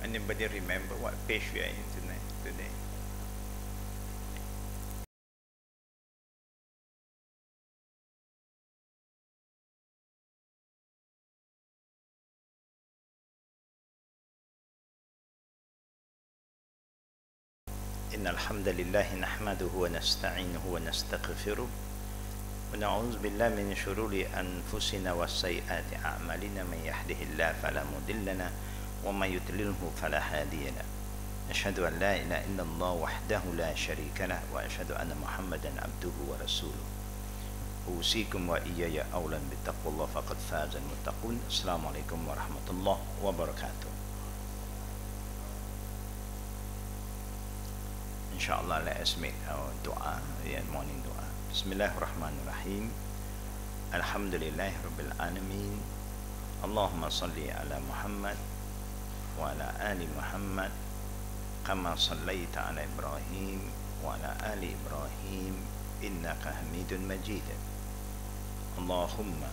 Anybody remember what page we are in today? إن الحمد لله نحمده ونستعينه ونستغفره ونعوذ بالله من شرور أنفسنا وسيئات أعمالنا من يهده الله فلا مضل له ومن يضلله فلا هادي له أشهد أن لا إله إلا الله وحده لا شريك له وأشهد أن محمدا عبده ورسوله أوصيكم وإياي أولا بتقوى الله فقد فاز المتقون. السلام عليكم ورحمة الله وبركاته. Inshallah, let us make our dua, morning dua. Bismillahirrahmanirrahim. Alhamdulillahi Rabbil Alamin. Allahumma salli ala Muhammad wa ala ali Muhammad kama sallaita ala Ibrahim wa ala ali Ibrahim innaka hamidun majid. Allahumma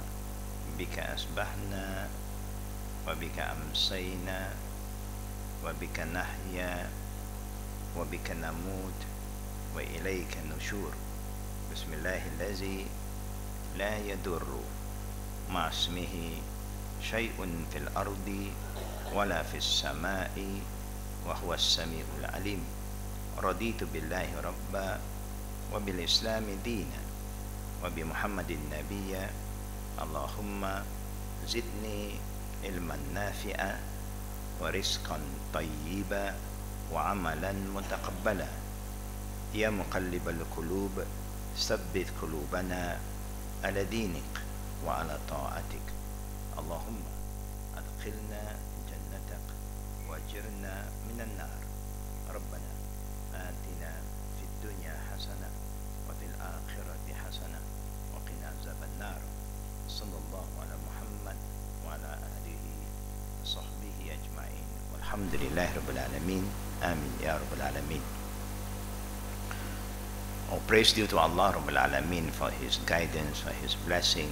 bika asbahna wa bika amsayna wa bika nahya وبك نموت وإليك النشور. بسم الله الذي لا يضر مع اسمه شيء في الأرض ولا في السماء وهو السميع العليم. رضيت بالله ربا وبالإسلام دينا وبمحمد نبيا. اللهم زدني علما نافعا ورزقا طيبا وعملا متقبلا. يا مقلب القلوب ثبت قلوبنا على دينك وعلى طاعتك. اللهم أدخلنا جنتك واجرنا من النار. ربنا آتنا في الدنيا حسنة وفي الآخرة حسنة وقنا عذاب النار. صلى الله على محمد وعلى آله وصحبه أجمعين والحمد لله رب العالمين. Amin ya Rabbal Alameen. All praise due to Allah Rabbal Alameen for His guidance, for His blessing.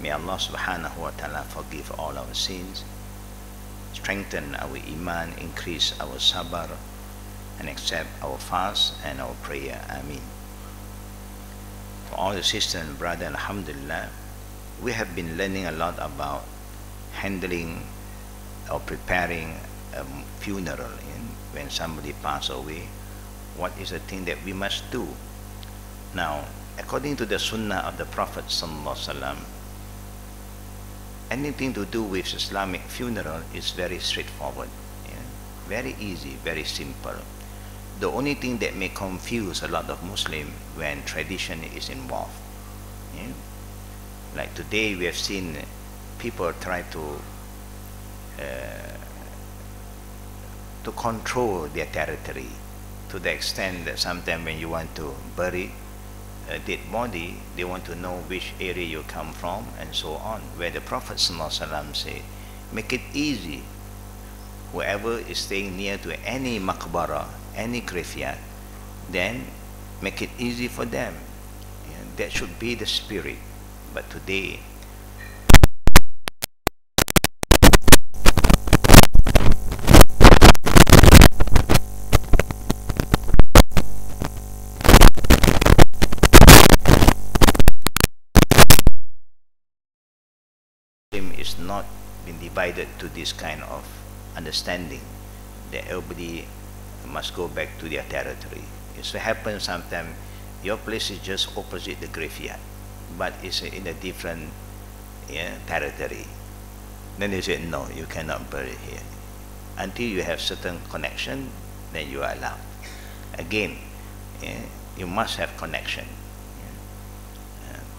May Allah subhanahu wa ta'ala forgive all our sins, strengthen our iman, increase our sabr, and accept our fast and our prayer. Amin. For all the sisters and brothers, alhamdulillah, we have been learning a lot about handling or preparing a funeral. When somebody passes away, what is the thing that we must do? Now, according to the sunnah of the Prophet ﷺ, anything to do with Islamic funeral is very straightforward, very easy, very simple. The only thing that may confuse a lot of Muslims when tradition is involved. Like today we have seen people try to control their territory to the extent that sometimes when you want to bury a dead body, they want to know which area you come from and so on. Where the Prophet ﷺ said, make it easy. Whoever is staying near to any maqbara, any graveyard, then make it easy for them. That should be the spirit. But today, is not been divided to this kind of understanding that everybody must go back to their territory. It so happens sometimes your place is just opposite the graveyard, but it's in a different territory. Then they say, no, you cannot bury here. Until you have certain connection, then you are allowed. Again, you must have connection.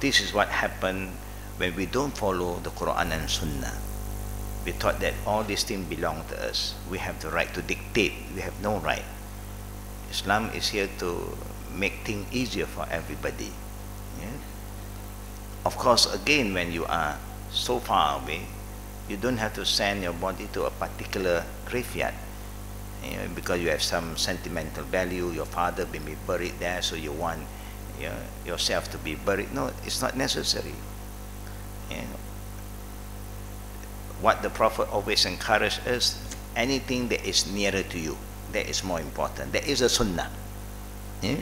This is what happened when we don't follow the Quran and Sunnah. We thought that all these things belong to us. We have the right to dictate. We have no right. Islam is here to make things easier for everybody. Of course, again, when you are so far away, you don't have to send your body to a particular graveyard because you have some sentimental value. Your father may be buried there, so you want yourself to be buried. No, it's not necessary. What the Prophet always encouraged us, anything that is nearer to you. That is more important. That is a sunnah. Yeah?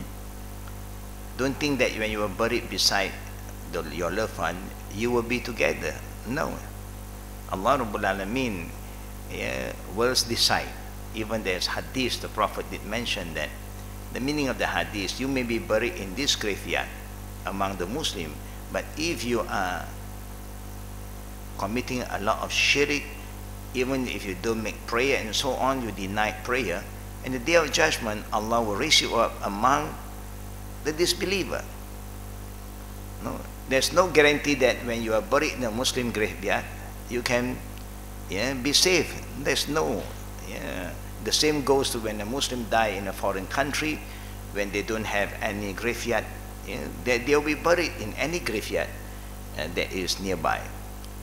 Don't think that when you are buried beside your loved one, you will be together. No. Allah Rabbul Alameen will decide. Even there's hadith, the Prophet did mention that the meaning of the hadith, you may be buried in this graveyard among the Muslim, but if you are committing a lot of shirk, even if you don't make prayer and so on, you deny prayer, in the day of judgment, Allah will raise you up among the disbeliever. No, there's no guarantee that when you are buried in a Muslim graveyard, you can be safe. There's no. The same goes to when a Muslim die in a foreign country, when they don't have any graveyard, they'll be buried in any graveyard that is nearby.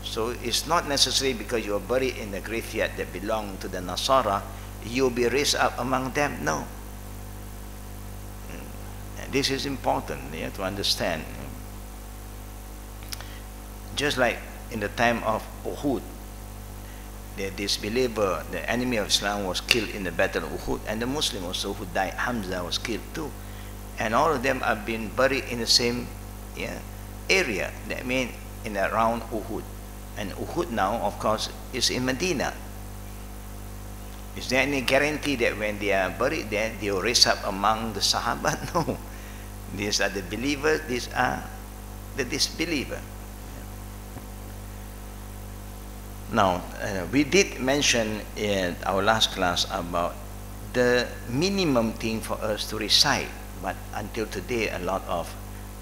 So it's not necessary because you are buried in a graveyard that belong to the Nasara, you'll be raised up among them. No. And this is important to understand. Just like in the time of Uhud, the disbeliever, the enemy of Islam, was killed in the battle of Uhud, and the Muslim also who died, Hamza, was killed too. And all of them have been buried in the same area. That means in around Uhud. And Uhud now, of course, is in Medina. Is there any guarantee that when they are buried there, they will raise up among the Sahaba? No. These are the believers, these are the disbeliever. Now, we did mention in our last class about the minimum thing for us to recite, but until today, a lot of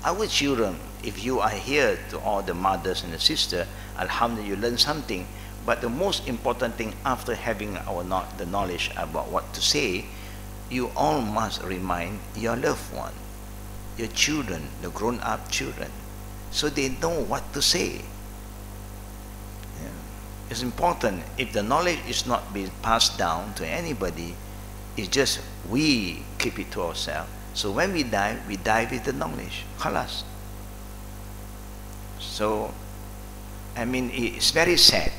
our children, if you are here to all the mothers and the sisters, alhamdulillah, you learn something. But the most important thing, after having the knowledge about what to say, you all must remind your loved one, your children, the grown-up children, so they know what to say. It's important. If the knowledge is not being passed down to anybody, it's just we keep it to ourselves. So when we die with the knowledge. Khalas. So, I mean, it's very sad,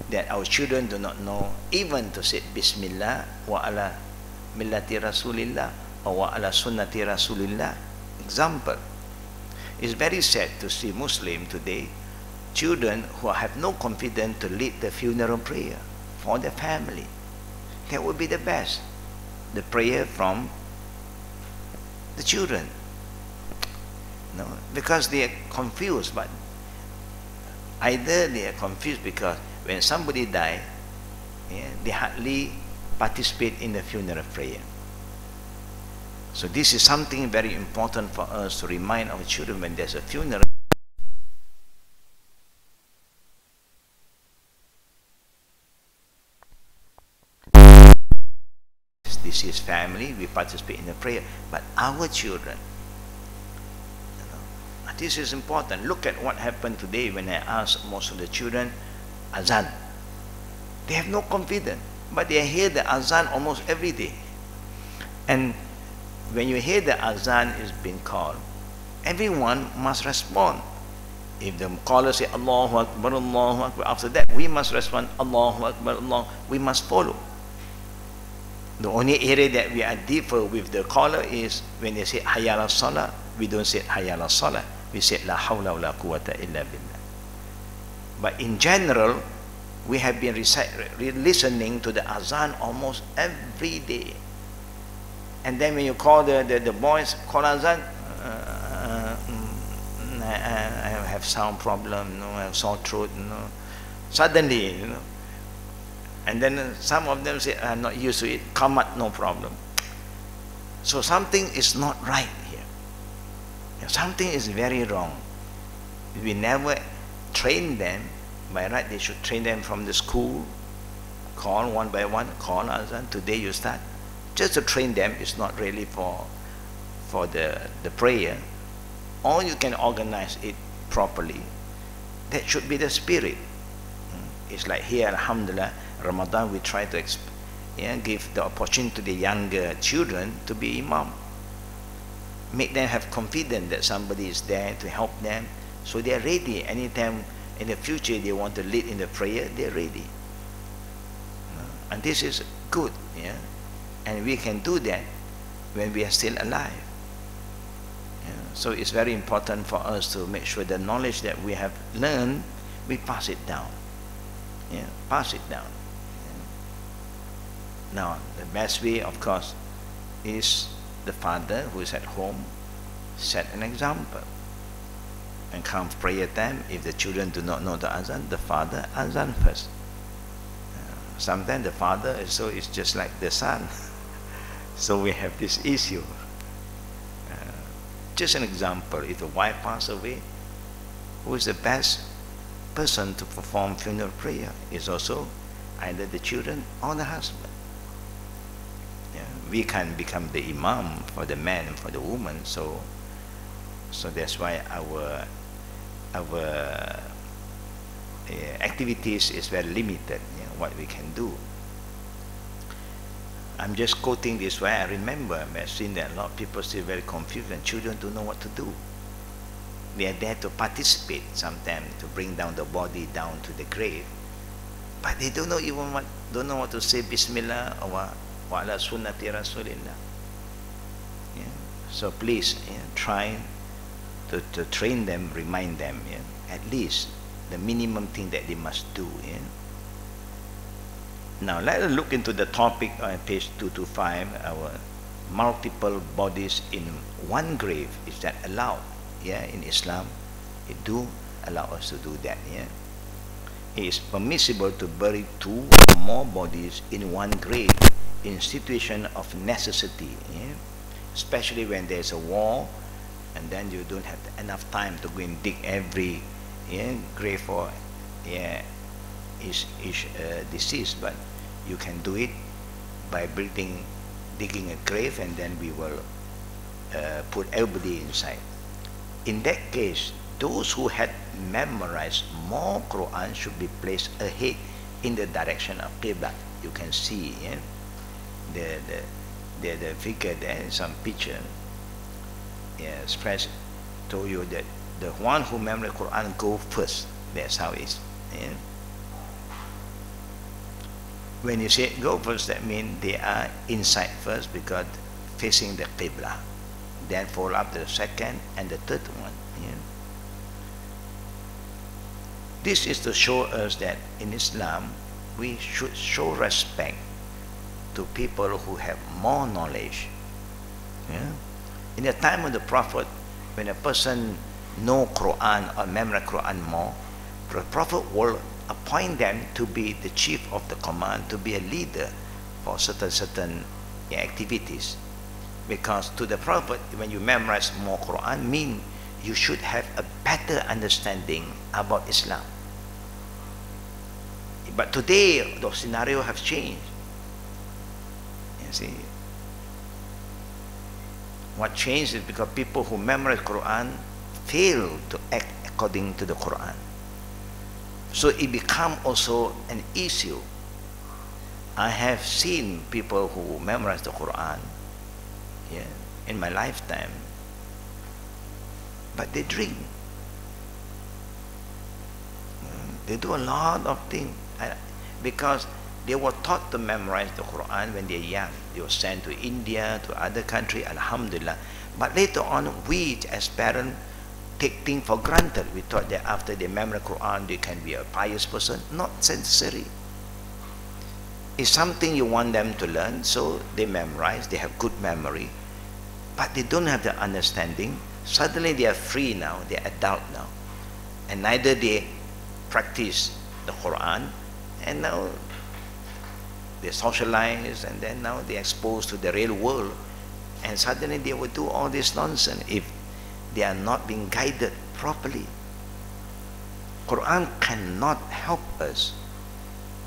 that our children do not know even to say Bismillah wa ala millati Rasulillah or wa ala sunnati Rasulillah. Example. It's very sad to see Muslim today, children who have no confidence to lead the funeral prayer for their family. That would be the best. The prayer from the children. No, because they are confused, but either they are confused because when somebody dies, they hardly participate in the funeral prayer. So this is something very important for us to remind our children when there's a funeral. This is family, we participate in the prayer, but our children, this is important. Look at what happened today when I asked most of the children, Azan. They have no confidence, but they hear the Azan almost every day. And when you hear the Azan is being called, everyone must respond. If the caller say Allahu Akbar, Allahu Akbar, after that we must respond Allahu Akbar, Allah. We must follow. The only area that we are differ with the caller is when they say Hayya ala Salah, we don't say Hayya ala Salah. We say La hawla wa la quwwata illa billah. But in general, we have been listening to the Azan almost every day. And then when you call the boys, call Azan, I have sound problem, I have sore throat, suddenly, and then some of them say, I'm not used to it, Kamat, no problem. So something is not right here. Something is very wrong. We never train them. By right, they should train them from the school. Call one by one, call Azan. Today you start. Just to train them is not really for the prayer. Or you can organize it properly. That should be the spirit. It's like here, alhamdulillah, Ramadan, we try to give the opportunity to the younger children to be imam. Make them have confidence that somebody is there to help them, so they are ready. Anytime in the future they want to lead in the prayer, they are ready. And this is good, yeah. And we can do that when we are still alive. Yeah? So it's very important for us to make sure the knowledge that we have learned, we pass it down. Yeah, pass it down. Yeah. Now, the best way, of course, is the father who is at home set an example. And come prayer time, if the children do not know the azan, the father azan first. Sometimes the father is just like the son. So we have this issue. Just an example, if the wife passes away, who is the best person to perform funeral prayer? Is also either the children or the husband. Yeah, we can become the imam for the man and for the woman, so that's why our activities is very limited, what we can do. I'm just quoting this way. I remember I've seen that a lot of people still very confused and children don't know what to do. They are there to participate sometimes, to bring down the body down to the grave, but they don't know what to say Bismillah or wa ala sunnati Rasulillah. Yeah. So please, try to train them, remind them, at least the minimum thing that they must do. Now let us look into the topic on page 225, our multiple bodies in one grave. Is that allowed? Yeah, in Islam, it do allow us to do that. Yeah, it is permissible to bury 2 or more bodies in one grave in situation of necessity. Yeah? Especially when there is a war, and then you don't have enough time to go and dig every grave for each deceased, but you can do it by digging a grave, and then we will put everybody inside. In that case, those who had memorized more Quran should be placed ahead in the direction of Qibla. You can see the figure there in some picture. Express told you that the one who memorized Quran go first. That's how it is. When you say go first, that means they are inside first because facing the Qibla. Then follow up the second and the third one. This is to show us that in Islam we should show respect to people who have more knowledge. In the time of the Prophet, when a person know Quran or memorize Quran more, the Prophet will appoint them to be the chief of the command, to be a leader for certain activities. Because to the Prophet, when you memorize more Quran, mean you should have a better understanding about Islam. But today, the scenario has changed. You see, what changed is because people who memorize Quran fail to act according to the Quran. So it become also an issue. I have seen people who memorize the Quran in my lifetime, but they drink. They do a lot of things because they were taught to memorize the Quran when they're young. They were sent to India, to other country, alhamdulillah. But later on, we as parents take things for granted. We thought that after they memorize Quran, they can be a pious person. Not necessary. It's something you want them to learn, so they memorize, they have good memory, but they don't have the understanding. Suddenly they are free now, they are adult now, and neither they practice the Quran, and now they socialize, and then now they are exposed to the real world, and suddenly they will do all this nonsense if they are not being guided properly. Quran cannot help us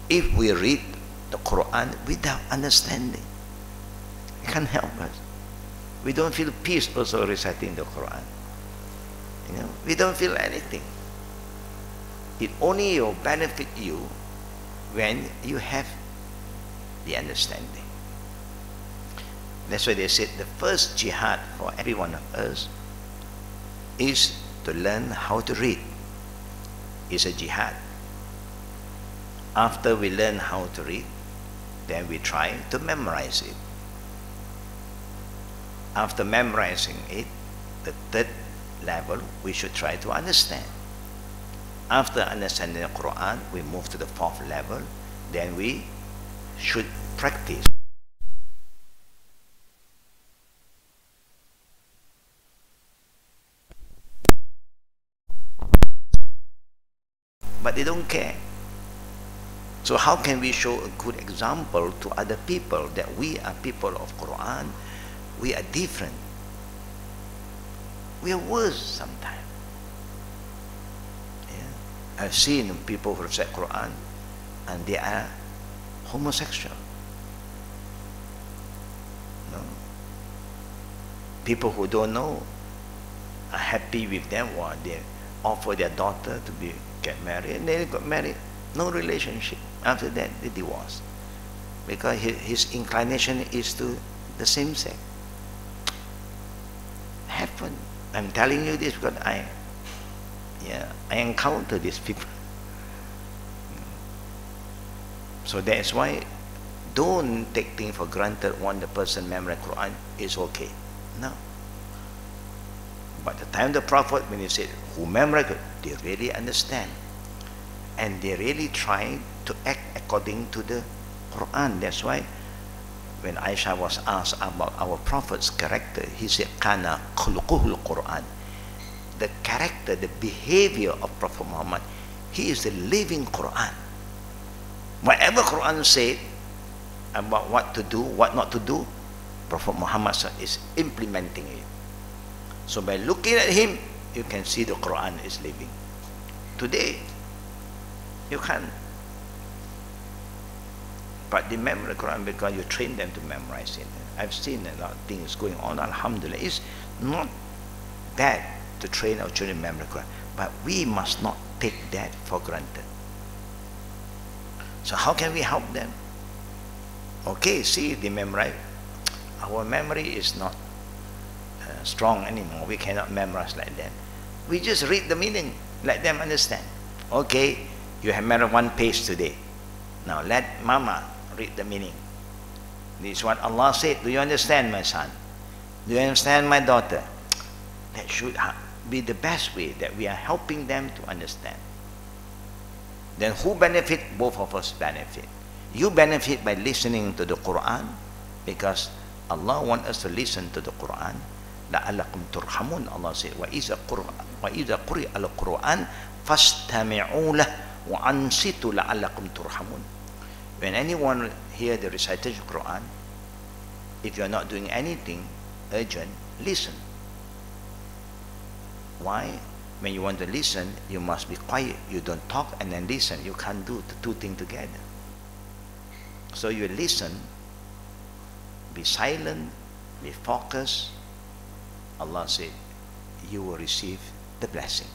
if we read the Quran without understanding. It can't help us. We don't feel peace also reciting the Quran. We don't feel anything. It only will benefit you when you have the understanding. That's why they said the first jihad for every one of us is to learn how to read. It's a jihad. After we learn how to read, then we try to memorize it. After memorizing it, the third level, we should try to understand. After understanding the Quran, we move to the fourth level, then we should practice. But they don't care. So how can we show a good example to other people that we are people of Quran? We are different. We are worse sometimes. Yeah. I've seen people who recite Quran and they are homosexual. No. People who don't know are happy with them, or they offer their daughter to get married, and they got married, no relationship. After that, they divorce because his inclination is to the same sex. Happen. I'm telling you this because I encounter these people. So that's why don't take things for granted. When the person memorize Quran is okay. No. But the time the Prophet, when he said, who memorize it, they really understand. And they really try to act according to the Quran. That's why when Aisha was asked about our Prophet's character, he said, Kana khuluquhul Quran. The character, the behavior of Prophet Muhammad, he is the living Quran. Whatever Quran said about what to do, what not to do, Prophet Muhammad is implementing it. So by looking at him, you can see the Quran is living. Today, you can't. But they memorize the Quran because you train them to memorize it. I've seen a lot of things going on. Alhamdulillah, it's not bad to train our children to memorize the Quran, but we must not take that for granted. So how can we help them? Okay, see, they memorize. Our memory is not strong anymore. We cannot memorize like them. We just read the meaning, let them understand. Okay, you have memorized one page today. Now let Mama read the meaning. This is what Allah said. Do you understand, my son? Do you understand, my daughter? That should be the best way that we are helping them to understand. Then who benefit? Both of us benefit. You benefit by listening to the Quran, because Allah wants us to listen to the Quran. لَعَلَّكُمْ تُرْحَمُونَ. Allah said, وَإِذَا قُرِئَ الْقُرْآنُ فَاسْتَمِعُوا لَهُ وَأَنْصِتُوا لَعَلَّكُمْ تُرْحَمُونَ. When anyone hear the recitation of Quran, if you are not doing anything urgent, listen. Why? When you want to listen, you must be quiet. You don't talk and then listen. You can't do the two things together. So you listen, be silent, be focused. Allah said, you will receive the blessing.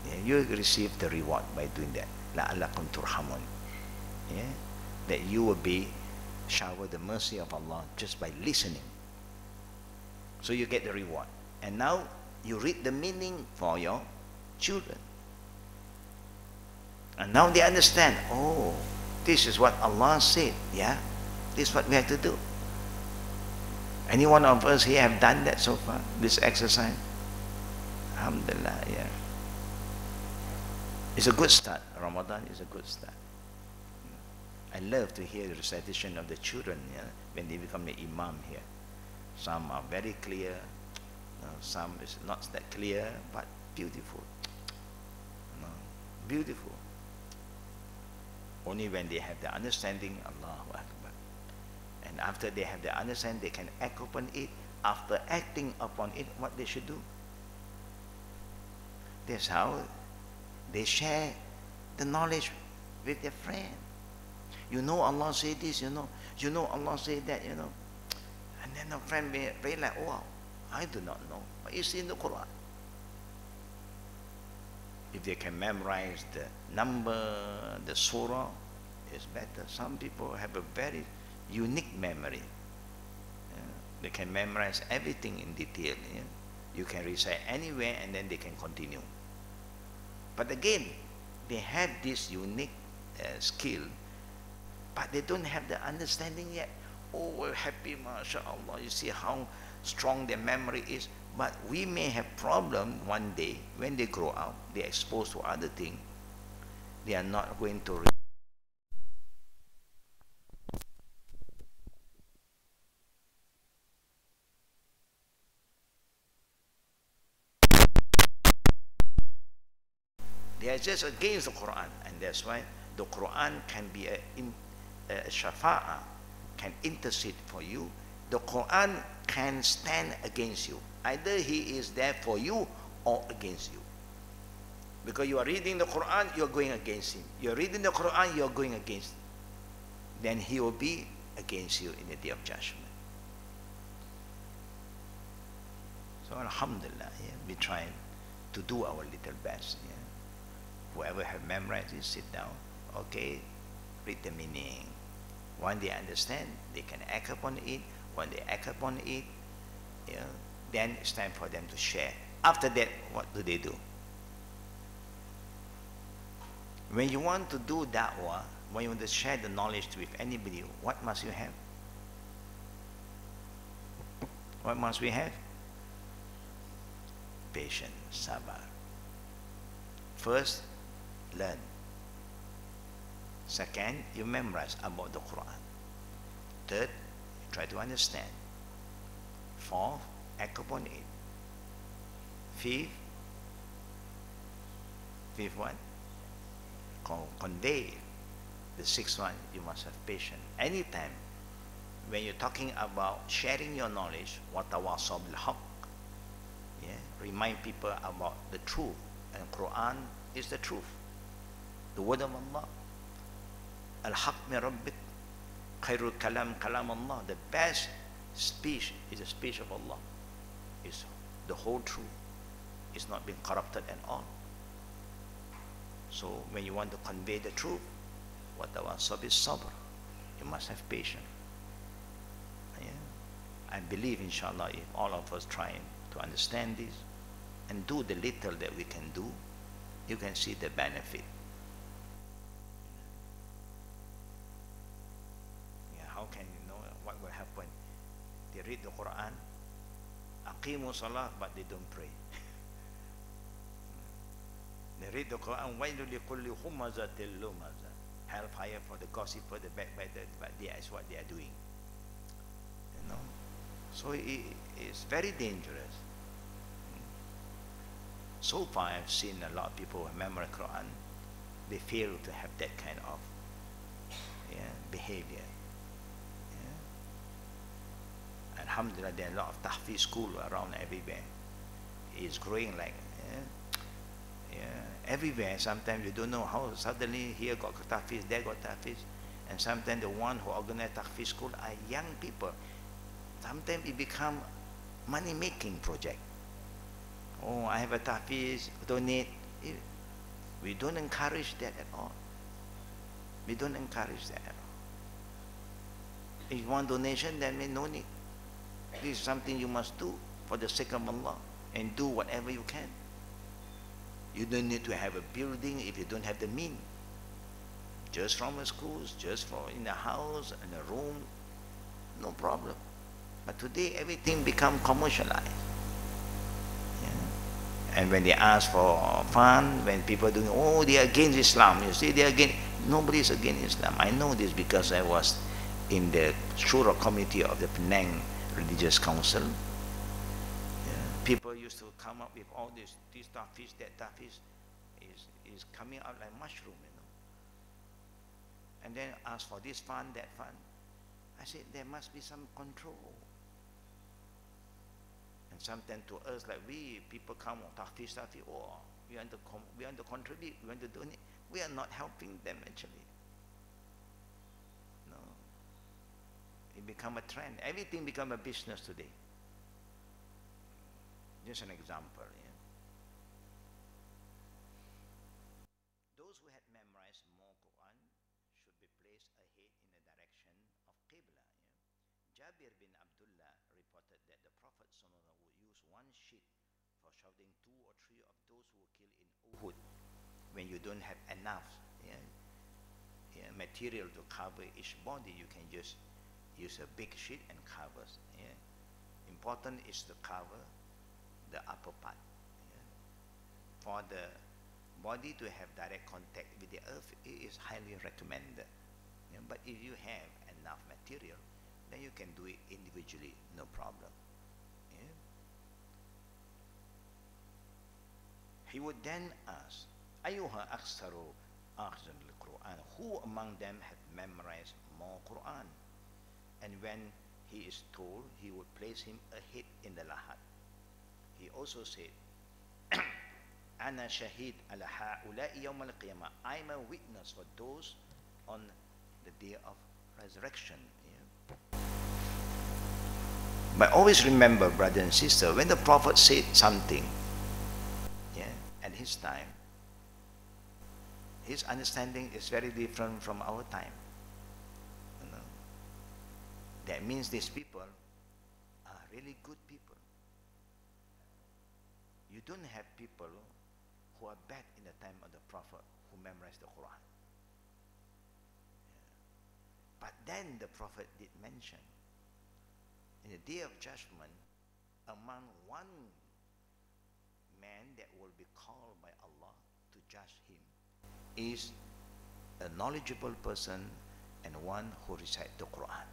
Yeah, you will receive the reward by doing that. لَعَلَّكُمْ تُرْحَمُونَ. Yeah? That you will be showered the mercy of Allah just by listening. So you get the reward. And now you read the meaning for your children. And now they understand, oh, this is what Allah said. Yeah, this is what we have to do. Any one of us here have done that so far, this exercise? Alhamdulillah, yeah. It's a good start. Ramadan is a good start. I love to hear the recitation of the children, yeah, when they become the imam here. Some are very clear, some is not that clear, but beautiful. Beautiful. Only when they have the understanding, Allahu Akbar. And after they have the understanding, they can act upon it. After acting upon it, what they should do? That's how they share the knowledge with their friend. You know Allah said this, you know Allah said that, you know. And then a friend may be like, oh, I do not know, but it's in the Quran. If they can memorize the number, the surah, it's better. Some people have a very unique memory. They can memorize everything in detail. Yeah? You can recite anywhere and then they can continue. But again, they have this unique skill But they don't have the understanding yet. Oh, we're happy, mashallah. You see how strong their memory is. But we may have problem one day when they grow up, they're exposed to other things. They are not going to they are just against the Quran, and that's why the Quran can be a shafa'ah, can intercede for you. The Quran can stand against you. Either he is there for you or against you. Because you are reading the Quran, you are going against him. You are reading the Quran, you are going against him. Then he will be against you in the day of judgment. So alhamdulillah, yeah, we try to do our little best. Yeah. Whoever have memorized it, sit down. Okay, read the meaning. When they understand, they can act upon it. When they act upon it, yeah, then it's time for them to share. After that, what do they do? When you want to do da'wah, when you want to share the knowledge with anybody, what must you have? What must we have? Patience, sabar. First, learn. Second, you memorize about the Quran. Third, you try to understand. Fourth, act upon it. Fifth one, convey. The sixth one, you must have patience. Anytime when you're talking about sharing your knowledge, watawasaw bil haqq, yeah, remind people about the truth. And Quran is the truth, the word of Allah. Al-haq min rabbik, khairul kalam kalam Allah. The best speech is the speech of Allah. It's the whole truth. It's not been corrupted at all. So when you want to convey the truth, watawasaw bis sabr, you must have patience. Yeah. I believe, inshallah, if all of us trying to understand this and do the little that we can do, you can see the benefit. Yeah, how can you know what will happen? They read the Quran, aqimu salah, but they don't pray. They read the Quran, وَيْلُ لِكُلِّ هُمَزَةٍ لُمَزَةٍ, hellfire for the gossiper, the backbiter, but that's what they are doing. You know? So it's very dangerous. So far I've seen a lot of people who memorize Quran, they fail to have that kind of behavior. Yeah. Alhamdulillah, there are a lot of tahfiz school around everywhere. It's growing like everywhere. Sometimes you don't know how suddenly here got tahfiz, there got tahfiz. And sometimes the one who organize tahfiz school are young people. Sometimes it become money-making project. Oh, I have a tahfiz, donate. We don't encourage that at all. We don't encourage that at all. If you want donation, then no need. This is something you must do for the sake of Allah, and do whatever you can. You don't need to have a building if you don't have the means. Just from the schools, just for in the house, in a room, no problem. But today everything become commercialized. And when they ask for fund, when people are doing, oh, they are against Islam, you see, they are against, nobody is against Islam. I know this because I was in the Shura committee of the Penang Religious Council. People used to come up with all this tahfiz, that tahfiz is coming out like mushroom, you know. And then ask for this fund, that fund. I said, there must be some control. And sometimes to us, like people come on tahfiz, oh, we want to contribute, we want to donate. We are not helping them actually. No. It become a trend. Everything become a business today. Just an example. Yeah. Those who had memorized more Quran should be placed ahead in the direction of Qibla. Yeah. Jabir bin Abdullah reported that the Prophet ﷺ would use one sheet for shouting 2 or 3 of those who were killed in Uhud when you don't have enough. Yeah. material to cover each body. You can just use a big sheet and cover. Important is to cover the upper part. For the body to have direct contact with the earth, it is highly recommended. But if you have enough material, then you can do it individually, no problem. He would then ask, Ayuha aksaru akhzan al-Quran, who among them had memorized more Quran? And when he is told, he would place him ahead in the lahat. He also said, Ana shahid ala ha'ula'i yawm al-qiyamah, I am a witness for those on the day of resurrection. But always remember, brother and sister, when the Prophet said something, at his time, his understanding is very different from our time. That means these people are really good people. You don't have people who are bad in the time of the Prophet who memorized the Quran. But then the Prophet did mention, in the day of judgment, among one man that will be called by Allah to judge him is a knowledgeable person and one who recites the Quran.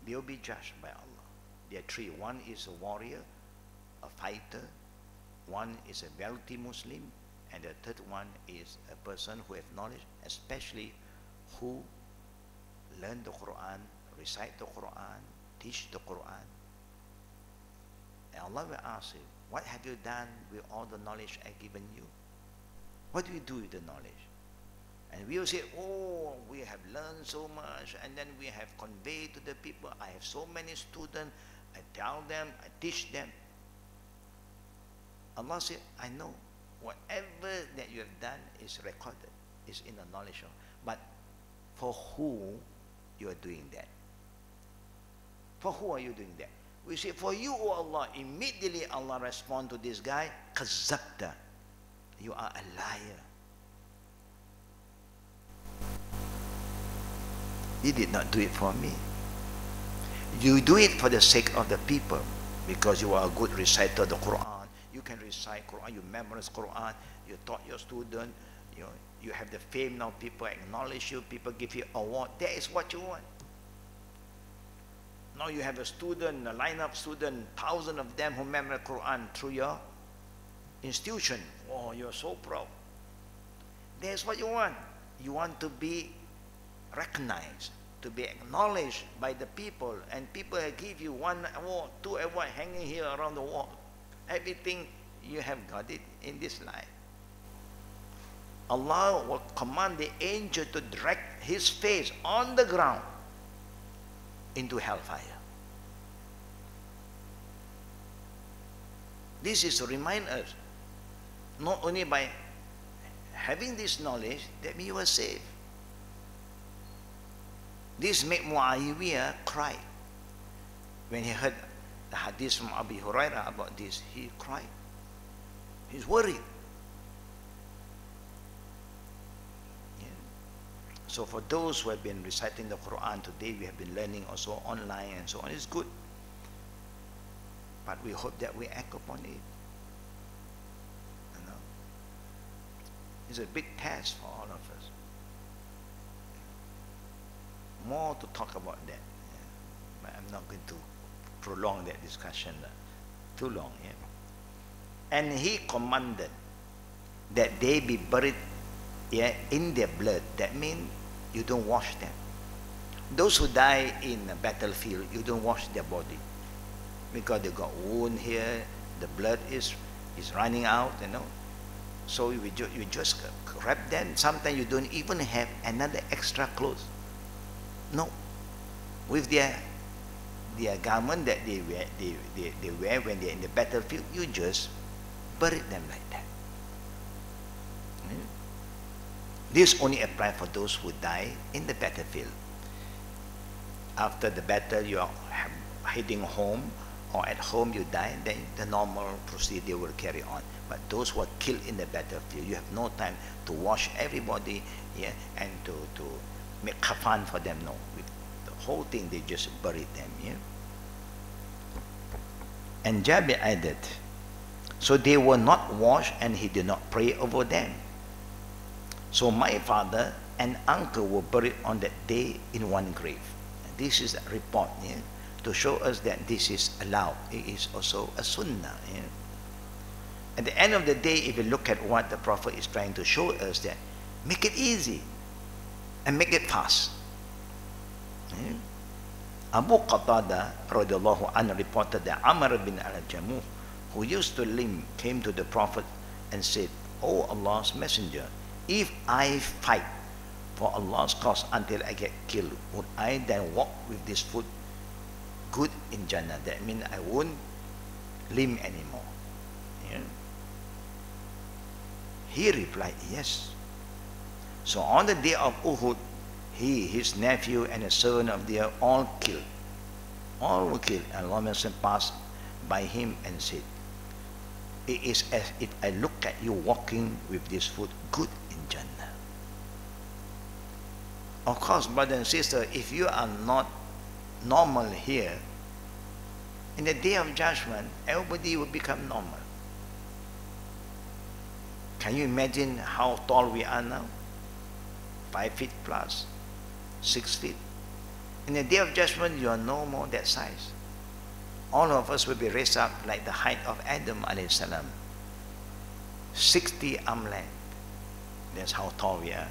They will be judged by Allah. There are three. One is a warrior, a fighter. One is a wealthy Muslim. And the third one is a person who has knowledge, especially who learn the Quran, recite the Quran, teach the Quran. And Allah will ask you, what have you done with all the knowledge I given you? What do you do with the knowledge? And we will say, oh, we have learned so much, and then we have conveyed to the people. I have so many students, I tell them, I teach them. Allah said, I know. Whatever that you have done is recorded, is in the knowledge of. But for who you are doing that? For who are you doing that? We say, for you, O Allah. Immediately Allah respond to this guy, Kazzabta. You are a liar. You did not do it for me. You do it for the sake of the people, because you are a good reciter of the Quran. You can recite Quran, you memorize Quran, you taught your student, you have the fame now, people acknowledge you, people give you award. That is what you want. Now you have a student, a line-up student, 1,000 of them who memorize Quran through your institution. Oh, you're so proud. That's what you want. You want to be recognized, to be acknowledged by the people, and people give you 1 award, 2 award hanging here around the wall. Everything you have got it in this life. Allah will command the angel to drag his face on the ground into hellfire. This is to remind us, not only by having this knowledge, that you are saved. This made Muawiyah cry. When he heard the hadith from Abu Hurairah about this, he cried. He's worried. So for those who have been reciting the Quran today, we have been learning also online and so on. It's good. But we hope that we act upon it. It's a big task for all of us. More to talk about that. But I'm not going to prolong that discussion too long. And he commanded that they be buried in their blood. That means you don't wash them. Those who die in a battlefield, you don't wash their body, because they got wound here, the blood is running out, So you just wrap them. Sometimes you don't even have another extra clothes. No. With their garment that they wear when they're in the battlefield, you just bury them like that. This only applies for those who die in the battlefield. After the battle, you are heading home, or at home you die, then the normal procedure will carry on. But those who are killed in the battlefield, you have no time to wash everybody, yeah, and to make kafan for them. No, with the whole thing they just buried them. Yeah. And Jabir added, so they were not washed and he did not pray over them. So my father and uncle were buried on that day in one grave. And this is a report, yeah, to show us that this is allowed. It is also a sunnah. Yeah. At the end of the day, if you look at what the Prophet is trying to show us, that make it easy and make it fast. Yeah. Abu Qatada radiallahu anhu reported that Amr bin al-Jamuh, who used to limp, came to the Prophet and said, "O Allah's Messenger, if I fight for Allah's cause until I get killed, would I then walk with this foot good in Jannah?" That means I won't limp anymore. Yeah. He replied, yes. So on the day of Uhud, he, his nephew, and a servant of theirs all killed. All were killed. And Allah passed by him and said, it is as if I look at you walking with this foot good in Jannah. Of course, brother and sister, if you are not normal here, in the day of judgment, everybody will become normal. Can you imagine how tall we are now? 5 feet plus, 6 feet. In the day of judgment, you are no more that size. All of us will be raised up like the height of Adam alayhi salam, 60 arm length. That's how tall we are.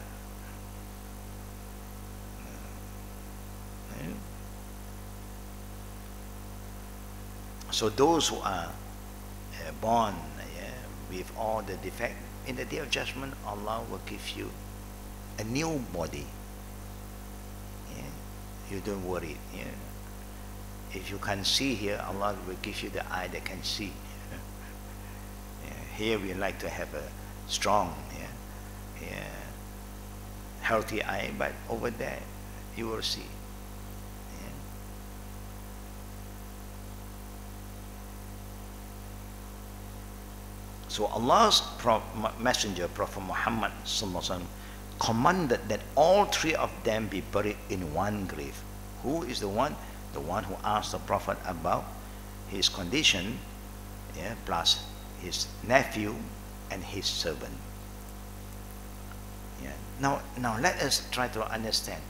So those who are born with all the defect, in the day of judgment, Allah will give you a new body. Yeah? You don't worry. Yeah? If you can see here, Allah will give you the eye that can see. Yeah? Here we like to have a strong, healthy eye, but over there you will see. Yeah? So Allah's messenger, Prophet Muhammad commanded that all three of them be buried in one grave. Who is the one? The one who asked the Prophet about his condition, plus his nephew and his servant. Now let us try to understand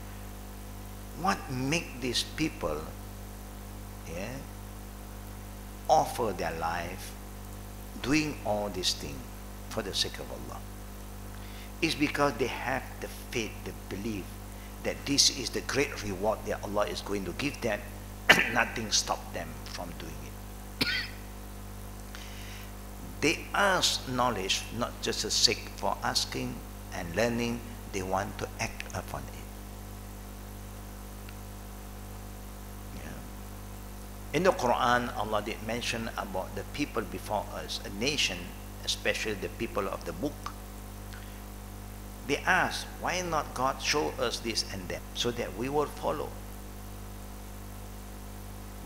what make these people offer their life doing all these things for the sake of Allah. It's because they have the faith, the belief that this is the great reward that Allah is going to give them. Nothing stopped them from doing it. They ask knowledge not just a sake for asking and learning, they want to act upon it. In the Quran, Allah did mention about the people before us, a nation, especially the people of the book. They asked, why not God show us this and that, so that we will follow?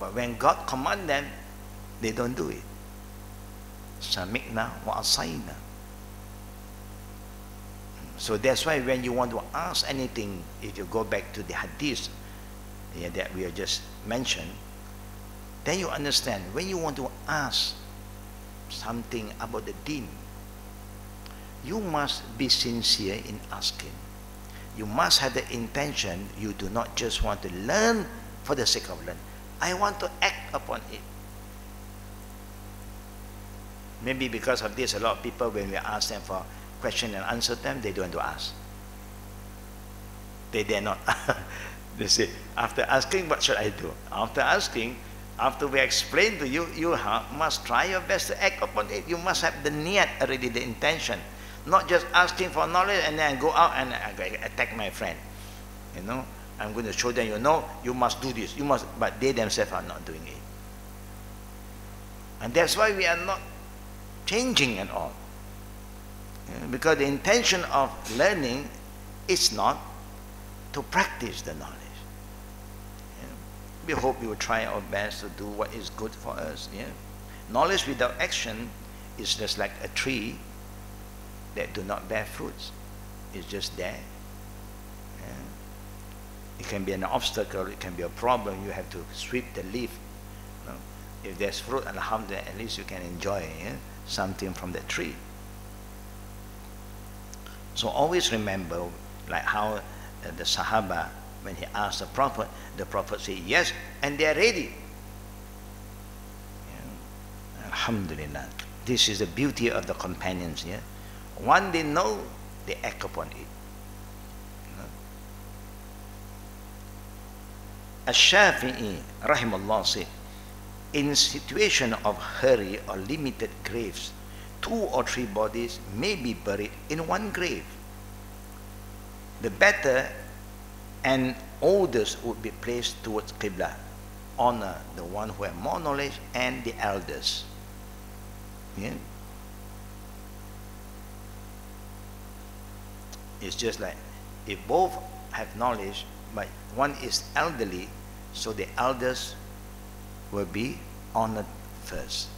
But when God command them, they don't do it. Sami'na wa asayna. So that's why when you want to ask anything, if you go back to the hadith that we have just mentioned, then you understand, when you want to ask something about the deen, you must be sincere in asking. You must have the intention. You do not just want to learn for the sake of learning. I want to act upon it. Maybe because of this, a lot of people, when we ask them for question and answer them, they don't want to ask. They dare not. They say, after asking, what should I do? After asking, after we explain to you, you must try your best to act upon it. You must have the niyat already, the intention. Not just asking for knowledge and then go out and attack my friend. I'm going to show them, you must do this. You must, but they themselves are not doing it. And that's why we are not changing at all. Because the intention of learning is not to practice the knowledge. We hope we will try our best to do what is good for us. Yeah? Knowledge without action is just like a tree that do not bear fruits. It's just there. Yeah? It can be an obstacle, it can be a problem. You have to sweep the leaf. You know? If there's fruit, alhamdulillah, at least you can enjoy something from the tree. So always remember, like how the Sahaba, when he asked the Prophet said yes, and they are ready. Yeah. Alhamdulillah. This is the beauty of the companions. Yeah? One they know, they act upon it. Ash-Shafi'i rahimahullah said, in situation of hurry or limited graves, 2 or 3 bodies may be buried in one grave. The better and oldest would be placed towards Qibla. Honor the one who has more knowledge and the elders. Yeah? It's just like if both have knowledge, but one is elderly, so the elders will be honored first.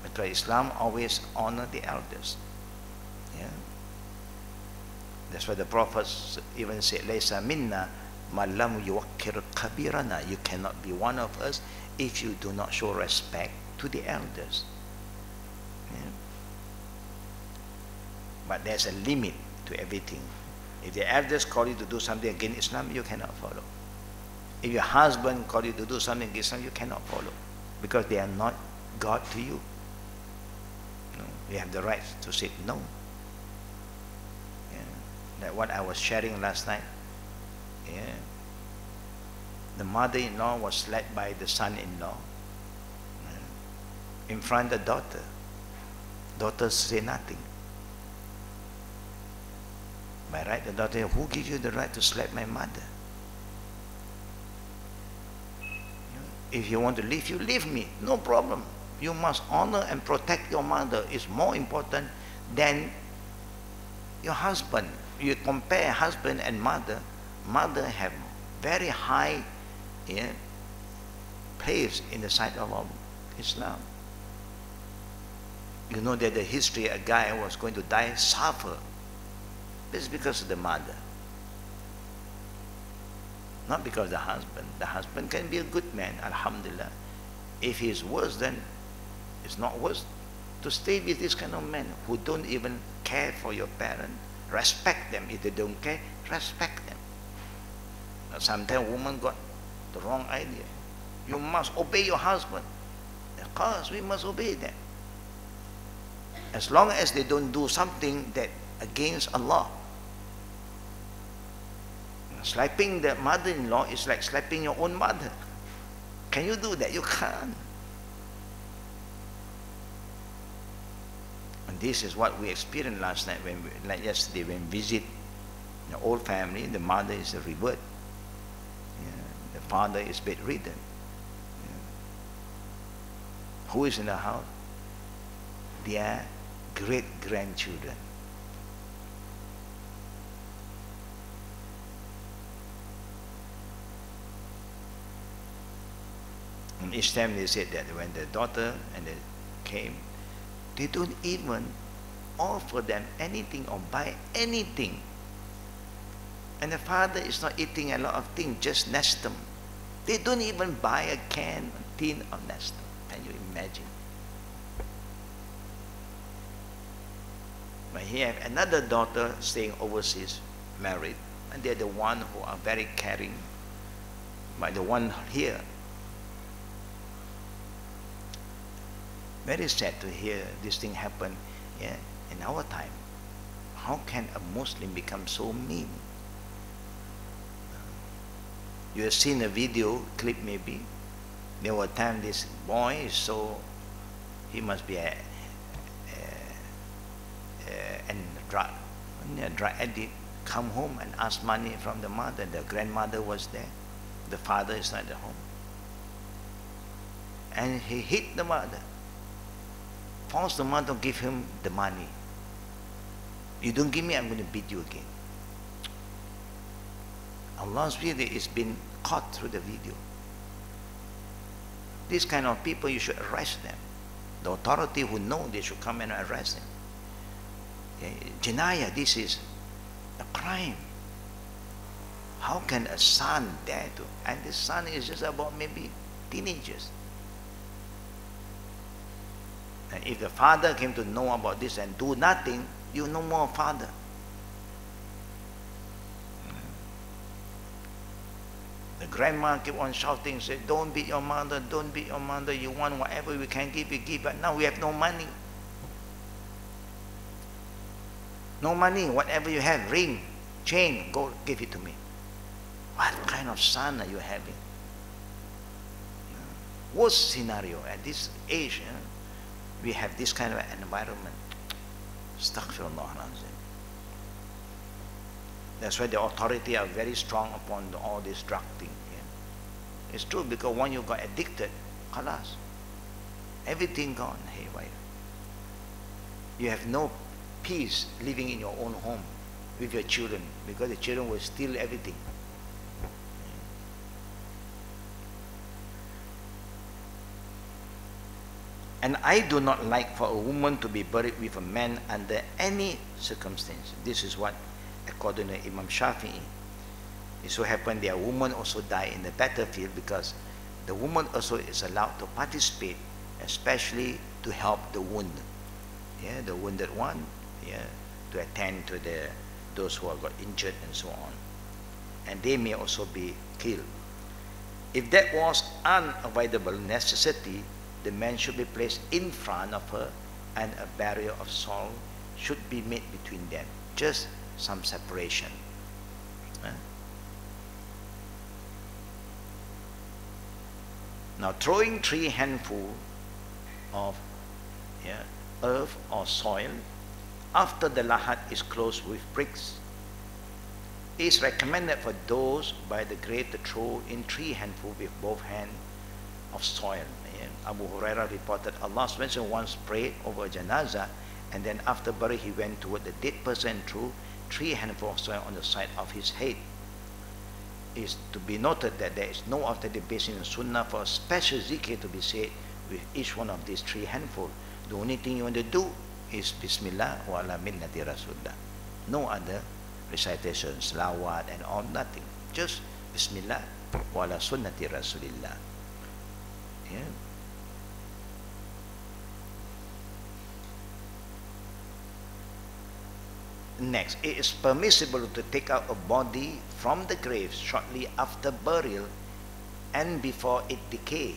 But Islam always honor the elders. Yeah? That's why the Prophet even said, "Laysa minna ma lam yuwakkir kabirana." You cannot be one of us if you do not show respect to the elders. Yeah? But there's a limit to everything. If the elders call you to do something against Islam, you cannot follow. If your husband call you to do something against Islam, you cannot follow, because they are not God to you. No, you have the right to say no. Yeah. Like what I was sharing last night. Yeah. The mother-in-law was slapped by the son-in-law in front of the daughter. Daughter say nothing. By right, the daughter, who gives you the right to slap my mother? If you want to leave, you leave me. No problem. You must honor and protect your mother. It's more important than your husband. You compare husband and mother. Mother have very high place in the sight of Islam. You know that the history, a guy was going to die, suffer. This is because of the mother. Not because of the husband. The husband can be a good man, alhamdulillah. If he is worse, then it's not worse to stay with this kind of men who don't even care for your parents. Respect them. If they don't care, respect them. Now, sometimes women got the wrong idea. You must obey your husband. Of course, we must obey them. As long as they don't do something that against Allah. Slapping the mother-in-law is like slapping your own mother. Can you do that? You can't. And this is what we experienced last night, like yesterday, when we visit the old family. The mother is a revert. The father is bedridden. Who is in the house? Their great-grandchildren. And each time they said that when the daughter and they came, they don't even offer them anything or buy anything. And the father is not eating a lot of things, just Nestum. They don't even buy a can, a tin of Nestum. Can you imagine? But he have another daughter staying overseas, married, and they're the one who are very caring. But the one here, very sad to hear this thing happen in our time. How can a Muslim become so mean? You have seen a video clip maybe. There were times this boy is so, he must be a drug addict, come home and ask money from the mother. The grandmother was there. The father is not at home. And he hit the mother. Forced the mother to give him the money. You don't give me, I'm going to beat you again. Allah's video is been caught through the video. These kind of people, you should arrest them. The authority who know, they should come and arrest them. Jinayah, this is a crime. How can a son dare to? And this son is just about maybe teenagers. And if the father came to know about this and do nothing, you no more father. The grandma keep on shouting, say, don't beat your mother, don't beat your mother, you want whatever we can give, you give, but now we have no money. No money, whatever you have, ring, chain, go give it to me. What kind of son are you having? Worst scenario at this age, we have this kind of environment. Astaghfirullah. That's why the authority are very strong upon all this drug thing. It's true, because when you got addicted, khalas, everything gone haywire. You have no peace living in your own home with your children, because the children will steal everything. And I do not like for a woman to be buried with a man under any circumstance. This is what, according to Imam Shafi'i, it so happened their woman also died in the battlefield, because the woman also is allowed to participate, especially to help the wounded. The wounded one, to attend to those who have got injured and so on. And they may also be killed. If that was unavoidable necessity, the man should be placed in front of her, and a barrier of salt should be made between them. Just some separation. Now, throwing 3 handfuls of earth or soil after the lahat is closed with bricks is recommended for those by the grave to throw in 3 handfuls with both hands of soil. Abu Hurairah reported Allah's Messenger once prayed over a janazah, and then after burial he went toward the dead person and threw 3 handfuls of soil on the side of his head. It is to be noted that there is no authentic basis in the Sunnah for a special zikr to be said with each one of these 3 handfuls. The only thing you want to do is Bismillah wa ala millati Rasulullah. No other recitation, salawat and all, nothing. Just Bismillah wa ala sunnati Rasulillah. Next, it is permissible to take out a body from the grave shortly after burial and before it decay.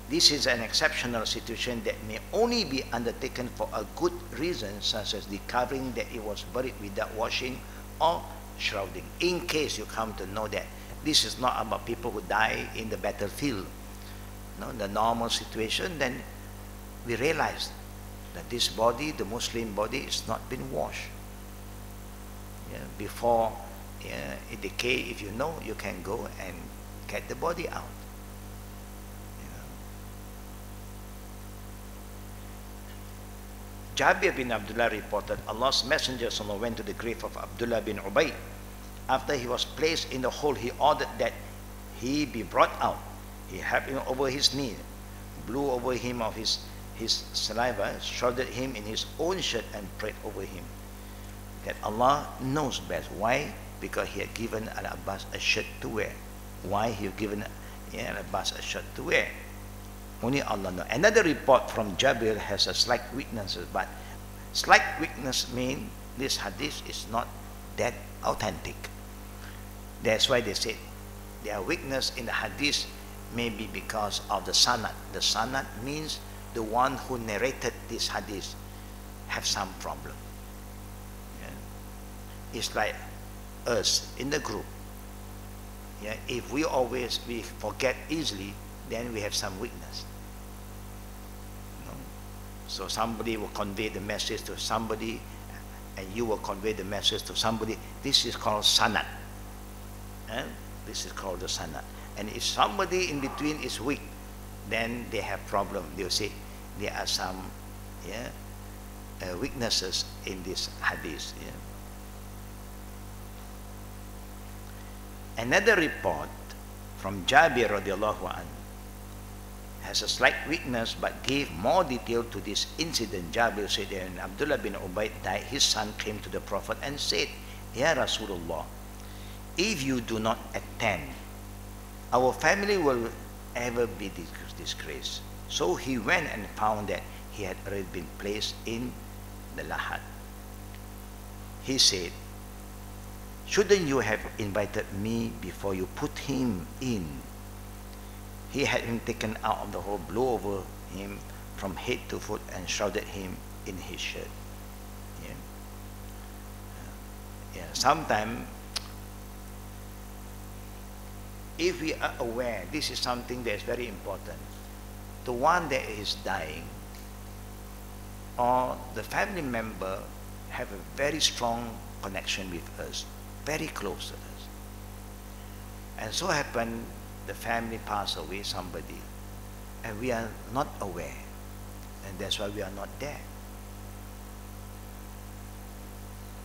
This is an exceptional situation that may only be undertaken for a good reason, such as discovering that it was buried without washing or shrouding. In case you come to know that this is not about people who die in the battlefield, the normal situation, then we realize that this body, the Muslim body, is not been washed. Before it decay, if you know, you can go and get the body out. Jabir bin Abdullah reported Allah's Messenger went to the grave of Abdullah bin Ubay. After he was placed in the hole, he ordered that he be brought out. He had him over his knee, blew over him of his saliva, shrouded him in his own shirt, and prayed over him. That Allah knows best. Why? Because he had given Al-Abbas a shirt to wear. Why he had given Al-Abbas a shirt to wear? Only Allah knows. Another report from Jabir has a slight weakness, but slight weakness means this hadith is not that authentic. That's why they said their weakness in the hadith may be because of the sanad. The sanad means the one who narrated this hadith have some problem. It's like us in the group. If we forget easily, then we have some weakness. So somebody will convey the message to somebody, and you will convey the message to somebody. This is called sanad. This is called the sanad. And if somebody in between is weak, then they have problem. They'll say there are some weaknesses in this hadith. Another report from Jabir radiallahu anhu has a slight weakness but gave more detail to this incident. Jabir said that when Abdullah bin Ubayd died, his son came to the Prophet and said, Ya Rasulullah, if you do not attend, our family will ever be disgraced. So he went and found that he had already been placed in the Lahad. He said, shouldn't you have invited me before you put him in? He had him taken out of the hole, blew over him from head to foot, and shrouded him in his shirt. Sometimes, if we are aware, this is something that is very important. The one that is dying, or the family member, have a very strong connection with us, very close to us. And so happened, the family passed away, somebody, and we are not aware, and that's why we are not there.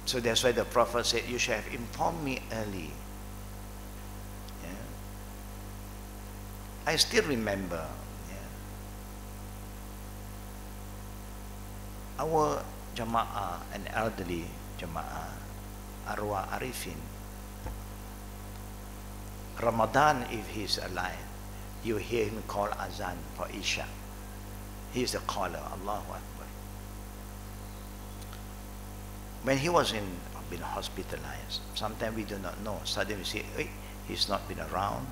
So that's why the Prophet said, you should have informed me early. I still remember our Jama'ah, an elderly Jama'ah, Arwah Arifin. Ramadan, if he's alive, you hear him call Azan for Isha. He is the caller, Allahu Akbar. When he was been hospitalized, sometimes we do not know. Suddenly we say, hey, he's not been around.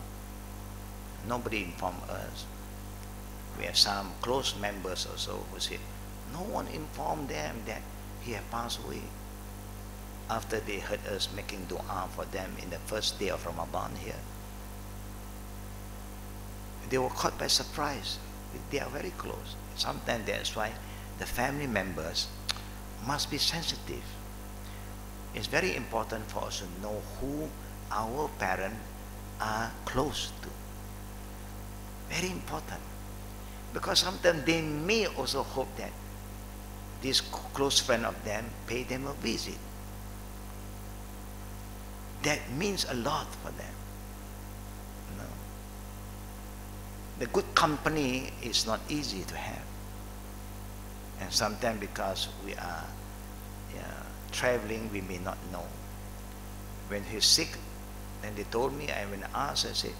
Nobody informed us. We have some close members or so who say, no one informed them that he had passed away. After they heard us making dua for them in the first day of Ramadan here, they were caught by surprise. They are very close. Sometimes that's why the family members must be sensitive. It's very important for us to know who our parents are close to. Very important. Because sometimes they may also hope that this close friend of them pay them a visit. That means a lot for them. No. The good company is not easy to have. And sometimes because we are traveling, we may not know. When he's sick, then they told me, I went asked, I said,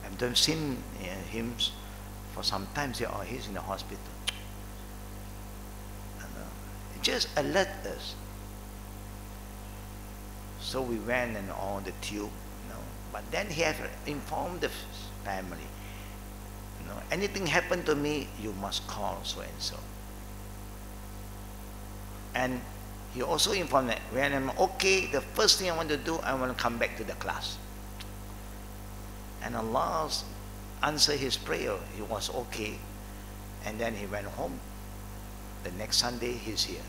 I've not seen him for some time. Say, oh, he's in the hospital. Just alert us. So we went and on the tube, but then he had informed the family, anything happened to me, you must call so and so. And he also informed that when I'm okay, the first thing I want to do, I want to come back to the class. And Allah answered his prayer. He was okay. And then he went home. The next Sunday, he's here.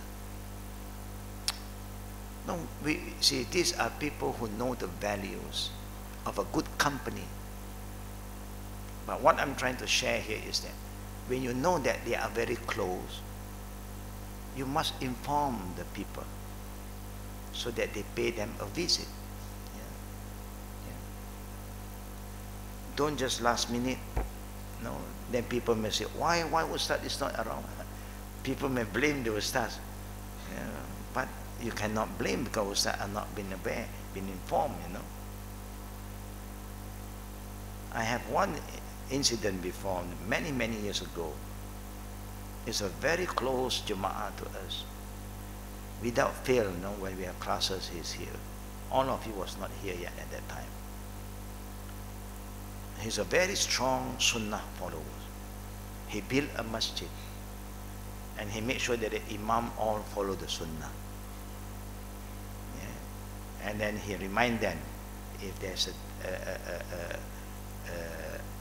No, we see, these are people who know the values of a good company. But what I'm trying to share here is that when you know that they are very close, you must inform the people so that they pay them a visit. Don't just last minute. No, then people may say, why Ustad is not around? People may blame the Ustad. But you cannot blame because Ustad are not been aware, been informed, I have one incident before, many years ago. It's a very close Jama'ah to us. Without fail, when we have classes, he's here. All of you was not here yet at that time. He's a very strong Sunnah follower. He built a masjid. And he made sure that the Imam all follow the Sunnah. And then he remind them, if there's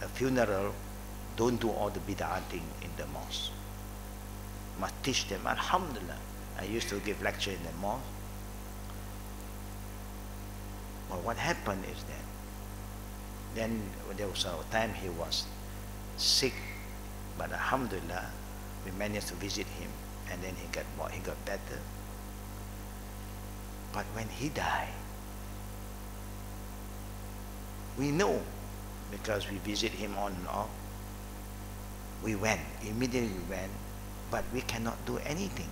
a funeral, don't do all the bid'ah thing in the mosque. Must teach them. Alhamdulillah, I used to give lecture in the mosque. But what happened is that then there was a time he was sick, but alhamdulillah, we managed to visit him, and then he got better. But when he died, we know, because we visit him on and off, We went, immediately we went, but we cannot do anything.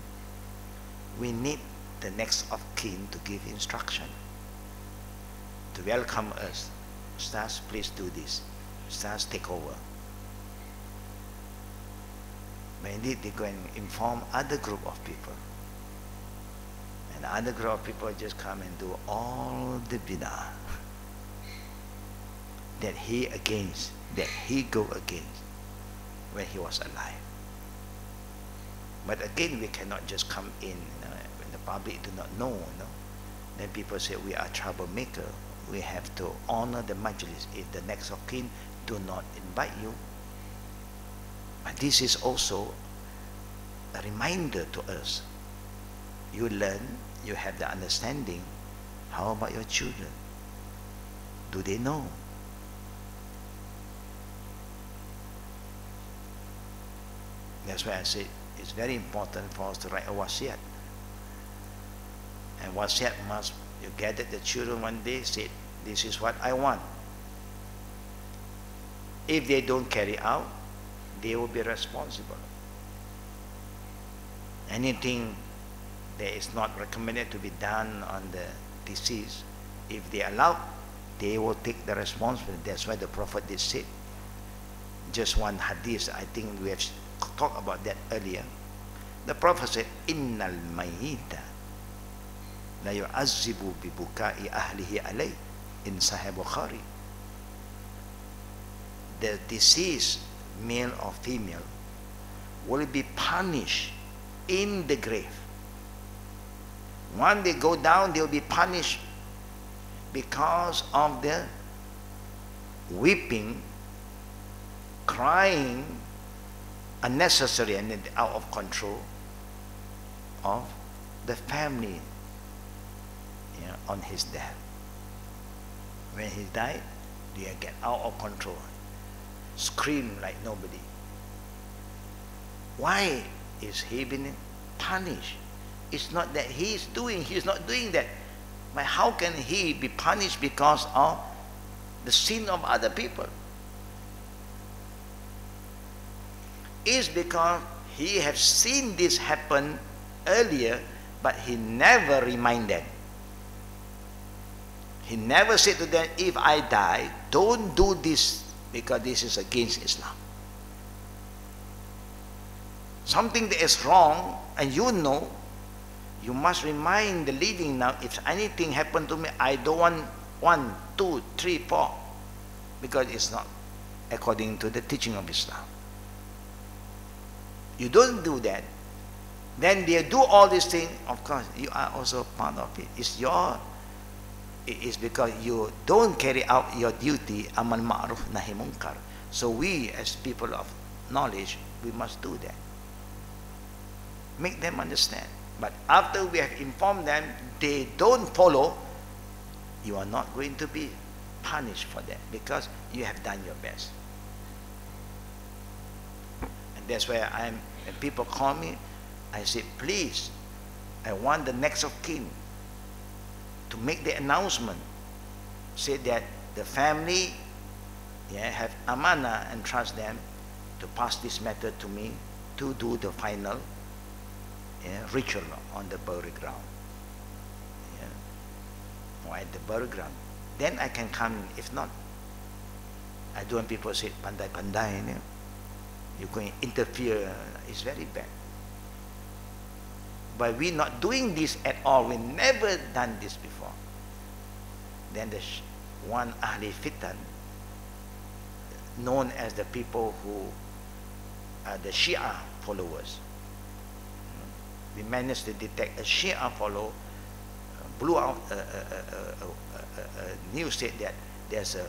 We need the next of kin to give instruction, to welcome us. Ustaz, please do this. Ustaz, take over. But indeed, they go and inform other group of people. And other group of people just come and do all the bid'ah that he against, that he go against when he was alive. But again, we cannot just come in, when the public do not know, Then people say we are troublemaker. We have to honor the majlis. If the next of kin do not invite you. But this is also a reminder to us. You learn, you have the understanding. How about your children? Do they know? That's why I say it's very important for us to write a wasiat. And wasiat must, you gather the children one day, say, this is what I want. If they don't carry out, they will be responsible. Anything that is not recommended to be done on the deceased, if they allow, they will take the responsibility. That's why the Prophet did say. Just one hadith, I think we have talked about that earlier. The Prophet said, Innal mayyita la yu'azzibu bi buka'i ahlihi alayh, in Sahih Bukhari. The deceased, male or female, will be punished in the grave. When they go down, they will be punished because of the weeping, crying, unnecessary and out of control of the family on his death. When he died, they get out of control, scream like nobody. Why is he being punished? It's not that he's not doing that. But how can he be punished because of the sin of other people? It's because he has seen this happen earlier, but he never reminded them. He never said to them, if I die, don't do this because this is against Islam. Something that is wrong and you know, you must remind the living now, if anything happened to me, I don't want 1, 2, 3, 4, because it's not according to the teaching of Islam. You don't do that, then they do all these things, of course, you are also part of it. It's because you don't carry out your duty, amal ma'ruf nahi munkar. So we, as people of knowledge, we must do that. Make them understand. But after we have informed them, they don't follow, you are not going to be punished for that because you have done your best. And that's why when people call me, I say, please, I want the next of kin to make the announcement, say that the family have amana and trust them to pass this matter to me to do the final ritual on the burial ground, or at the burial ground. Then I can come in. If not, I don't want people say pandai, you're going to interfere. It's very bad. But we're not doing this at all. We never done this before. Then the one Ahli Fitan, known as the people who are the Shia followers, we managed to detect a Shia follower, blew out a news said that there's a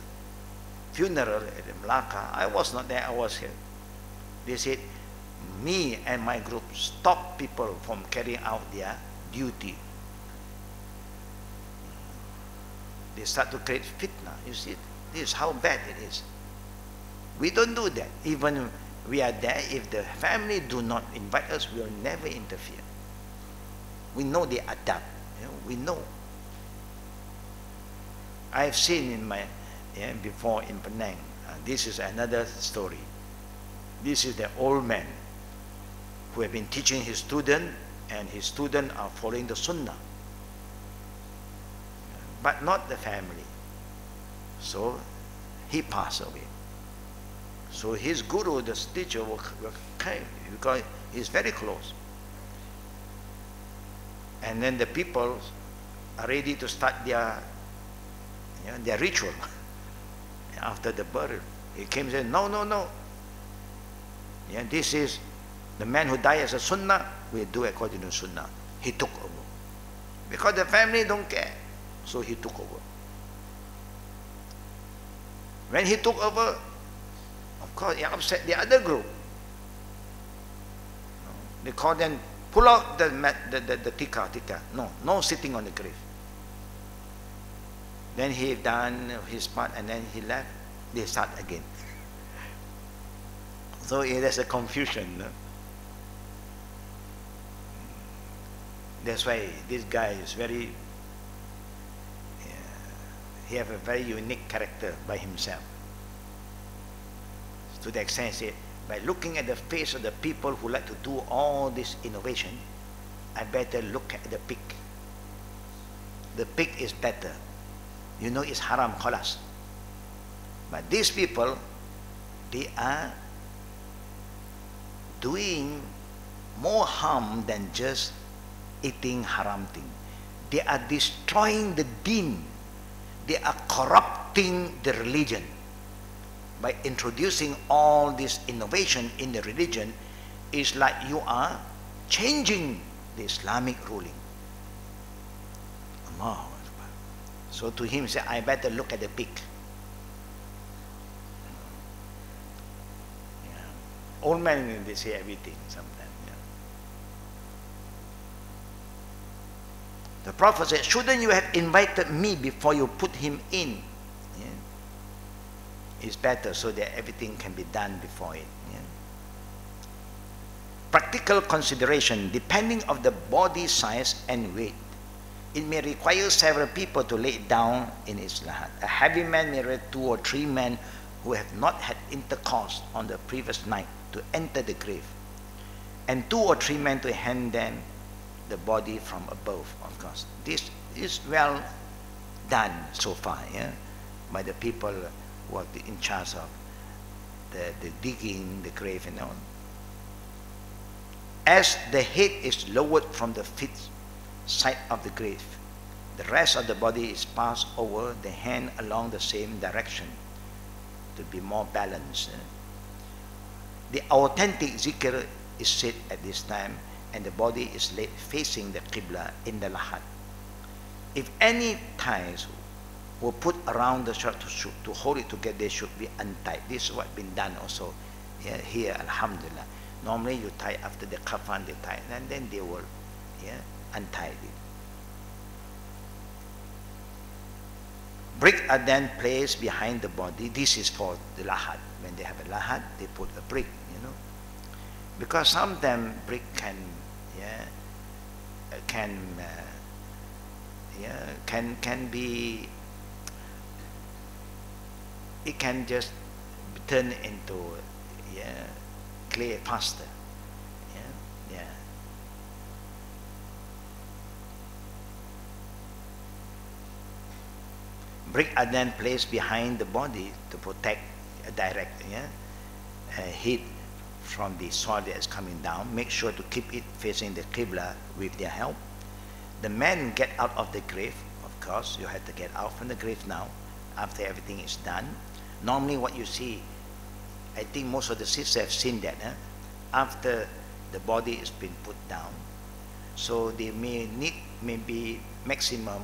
funeral at Melaka. I was not there, I was here. They said, me and my group stop people from carrying out their duty. They start to create fitna. You see, this is how bad it is. We don't do that. Even we are there, if the family do not invite us, we will never interfere. We know they adapt. We know. I have seen in my before in Penang. This is another story. This is the old man who have been teaching his student, and his student are following the sunnah, but not the family. So he passed away. So his guru, the teacher, came because he's very close. And then the people are ready to start their ritual after the burial. He came and said, no, no, no. Yeah, this is the man who died as a sunnah, we do according to sunnah. He took over. Because the family don't care. So he took over. When he took over, of course, he upset the other group. They call them, pull out the tikar. No, no sitting on the grave. Then he done his part and then he left. They start again. So there's a confusion. No? That's why this guy is very, he have a very unique character by himself. To the extent that by looking at the face of the people who like to do all this innovation, I better look at the pig. The pig is better. You know it's haram khalas. But these people, they are doing more harm than just eating haram thing. They are destroying the deen. They are corrupting the religion. By introducing all this innovation in the religion, is like you are changing the Islamic ruling. Allahu Akbar. So to him, say, I better look at the pig. Yeah. Old men, they say everything sometimes. Yeah. The Prophet said, shouldn't you have invited me before you put him in? Yeah. It's better so that everything can be done before it. Yeah. Practical consideration, depending on the body size and weight, it may require several people to lay it down in its lahat. A heavy man may require 2 or 3 men who have not had intercourse on the previous night to enter the grave, and 2 or 3 men to hand them the body from above. Of course, this is well done so far, yeah, by the people who are in charge of the digging the grave and all. As the head is lowered from the feet side of the grave, the rest of the body is passed over the hand along the same direction to be more balanced. The authentic zikr is said at this time, and the body is laid facing the qibla in the lahat. If any ties were put around the shirt to hold it together, they should be untied. This is what been done also here, alhamdulillah. Normally you tie after the kafan, they tie, and then they will untie it. Brick are then placed behind the body. This is for the lahat. When they have a lahat, they put a brick, because sometimes brick can be, it can just turn into clay faster. Brick are then placed behind the body to protect a direct heat from the soil that is coming down. Make sure to keep it facing the qibla with their help. The men get out of the grave. Of course, you have to get out from the grave now after everything is done. Normally what you see, I think most of the sisters have seen that, after the body is been put down, so they may need maybe maximum,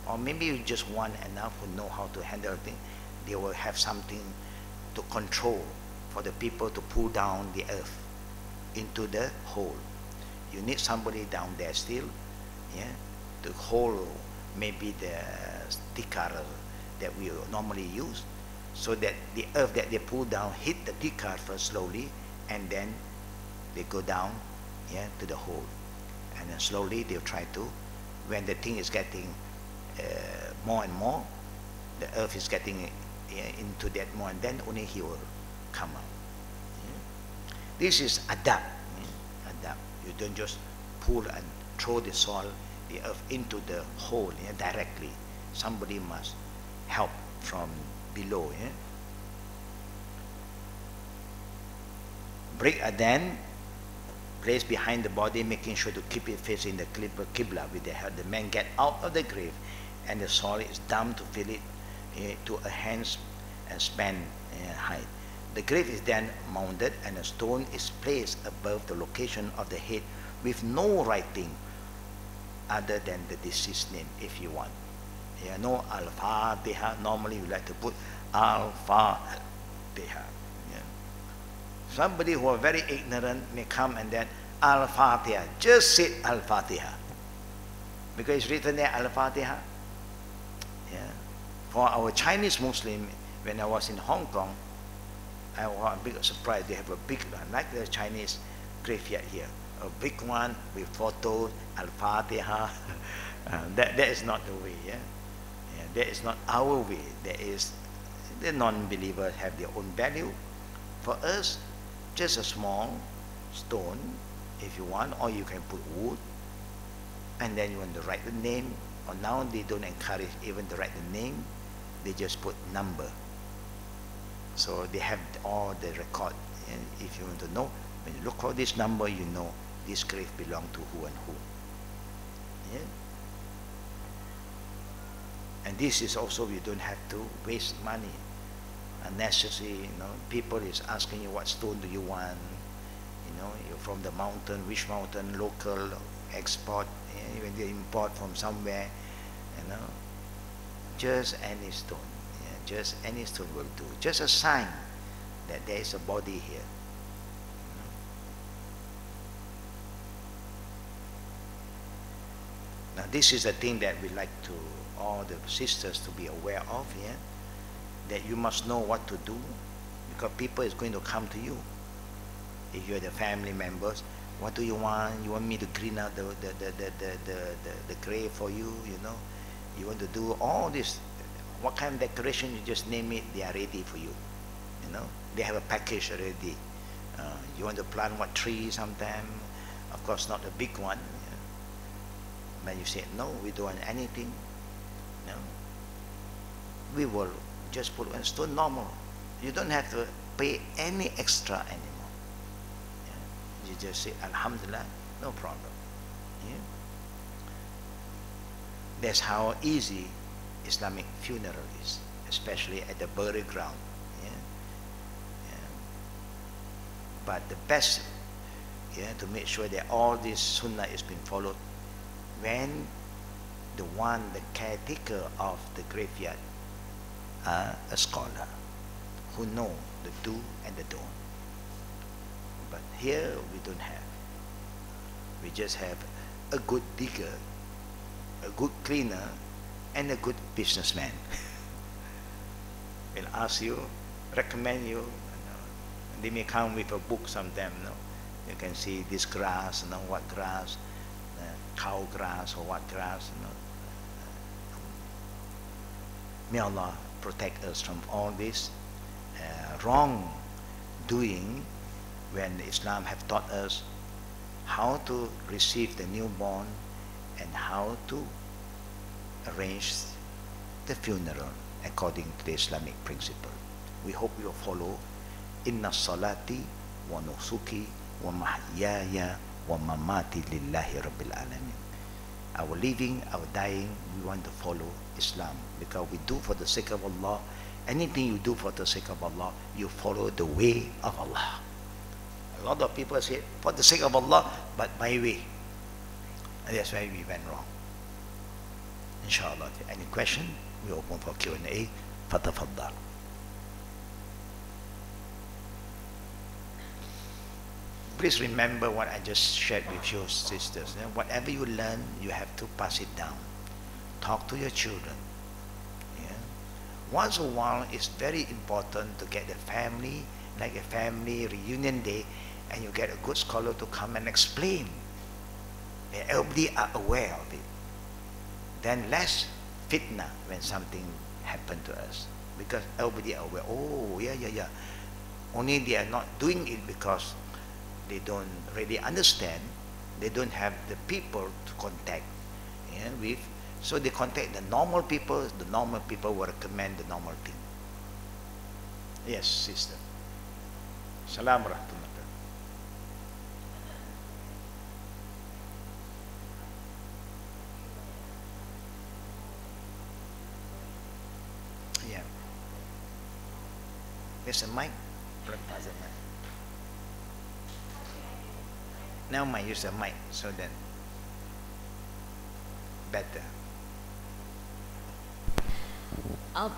or maybe just one enough who know how to handle things. They will have something to control for the people to pull down the earth into the hole. You need somebody down there still, to hold maybe the tikar that we normally use, so that the earth that they pull down hit the tikar first slowly, and then they go down to the hole, and then slowly they'll try to, when the thing is getting more and more, the earth is getting into that more, and then only he will come out. This is adab. Adab. You don't just pull and throw the soil, the earth into the hole directly. Somebody must help from below. Break a den, place behind the body, making sure to keep it facing the Qibla with the head. The man get out of the grave, and the soil is dumped to fill it to a hand and span height. The grave is then mounded, and a stone is placed above the location of the head with no writing other than the deceased name, if you want. No Al-Fatiha. Normally we like to put Al-Fatiha. Somebody who are very ignorant may come and then Al-Fatiha. Just say Al-Fatiha. Because it's written there Al-Fatiha. For our Chinese Muslim, when I was in Hong Kong, I was a big surprise. They have a big one, like the Chinese graveyard here. A big one with photos, Al-Fatiha. That is not the way. That is not our way. That is, the non-believers have their own value. For us, just a small stone, if you want, or you can put wood, and then you want to write the name. Or now they don't encourage even to write the name, they just put number. So they have all the record. And if you want to know, when you look for this number, you know this grave belongs to who and who. And this is also, you don't have to waste money unnecessary. People is asking you what stone do you want. You're from the mountain, which mountain, local, export, even they import from somewhere. Just any stone. Just any stone will do. Just a sign that there is a body here. Now this is the thing that we like to all the sisters to be aware of, that you must know what to do, because people is going to come to you. If you're the family members, what do you want? You want me to clean out the grave for you, You want to do all this. What kind of decoration, you just name it, they are ready for you. They have a package already. You want to plant what tree sometime? Of course, not a big one. But you say, no, we don't want anything. We will just put one stone normal. You don't have to pay any extra anymore. You just say, Alhamdulillah, no problem. That's how easy Islamic funeral is, especially at the burial ground. But the best, to make sure that all this sunnah is being followed, when the caretaker of the graveyard are a scholar who know the do and the don't. But here we don't have. We just have a good digger, a good cleaner, and a good businessman. Will ask you, recommend you. They may come with a book sometime. You can see this grass, what grass, cow grass or what grass. May Allah protect us from all this wrong doing, when Islam have taught us how to receive the newborn and how to arrange the funeral according to the Islamic principle. We hope you will follow. Inna salati wa nusuki wa mahyaya wa mamati lillahi rabbil alamin. Our living, our dying, we want to follow Islam, because we do for the sake of Allah. Anything you do for the sake of Allah, you follow the way of Allah. A lot of people say, for the sake of Allah, but my way. And that's why we went wrong. Inshallah, any question? We open for Q&A. Fatafaddal. Please remember what I just shared with you, sisters. Whatever you learn, you have to pass it down. Talk to your children. Once in a while, it's very important to get the family, like a family reunion day, and you get a good scholar to come and explain. And everybody are aware of it. Then less fitna when something happened to us, because everybody are aware. Oh, yeah. Only they are not doing it because they don't really understand, they don't have the people to contact, yeah, with, so they contact the normal people will recommend the normal thing. Yes, sister. Salam rahmatullah. Yeah. There's a mic. Pass the mic. Now I use the mic so that better.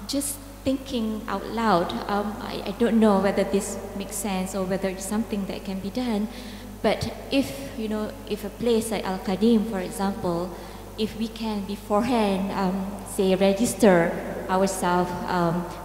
Just thinking out loud, I don't know whether this makes sense or whether it's something that can be done, but if, you know, if a place like Al-Qadim, for example, if we can beforehand, say, register ourselves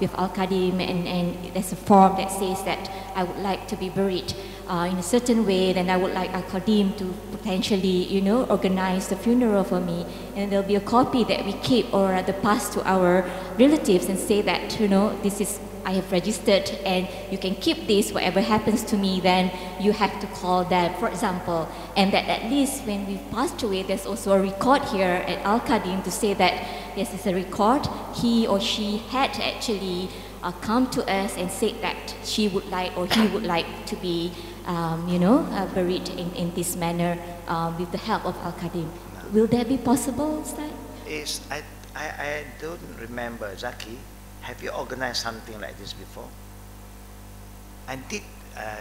with Al-Qadim, and there's a form that says that I would like to be buried in a certain way, then I would like Al-Qadim to potentially, you know, organize the funeral for me, and there'll be a copy that we keep or rather pass to our relatives and say that, you know, this is, I have registered and you can keep this, whatever happens to me, then you have to call them, for example, and that at least when we've passed away, there's also a record here at Al-Qadim to say that, yes, it's a record, he or she had actually come to us and said that she would like or he would like to be, you know, buried in this manner with the help of Al-Qadim. Will that be possible, Ustad? Is I don't remember, Zaki. Have you organized something like this before? I did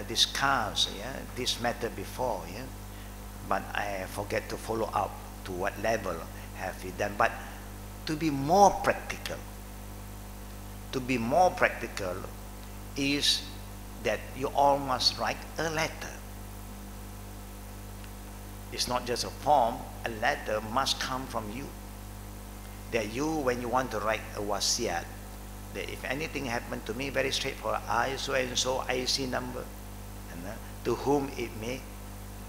discuss, yeah, this matter before, yeah, but I forget to follow up to what level have you done. But to be more practical, is that you all must write a letter. It's not just a form, a letter must come from you. That you, when you want to write a wasiat, that if anything happened to me, very straightforward, I so and so IC number, and to whom it may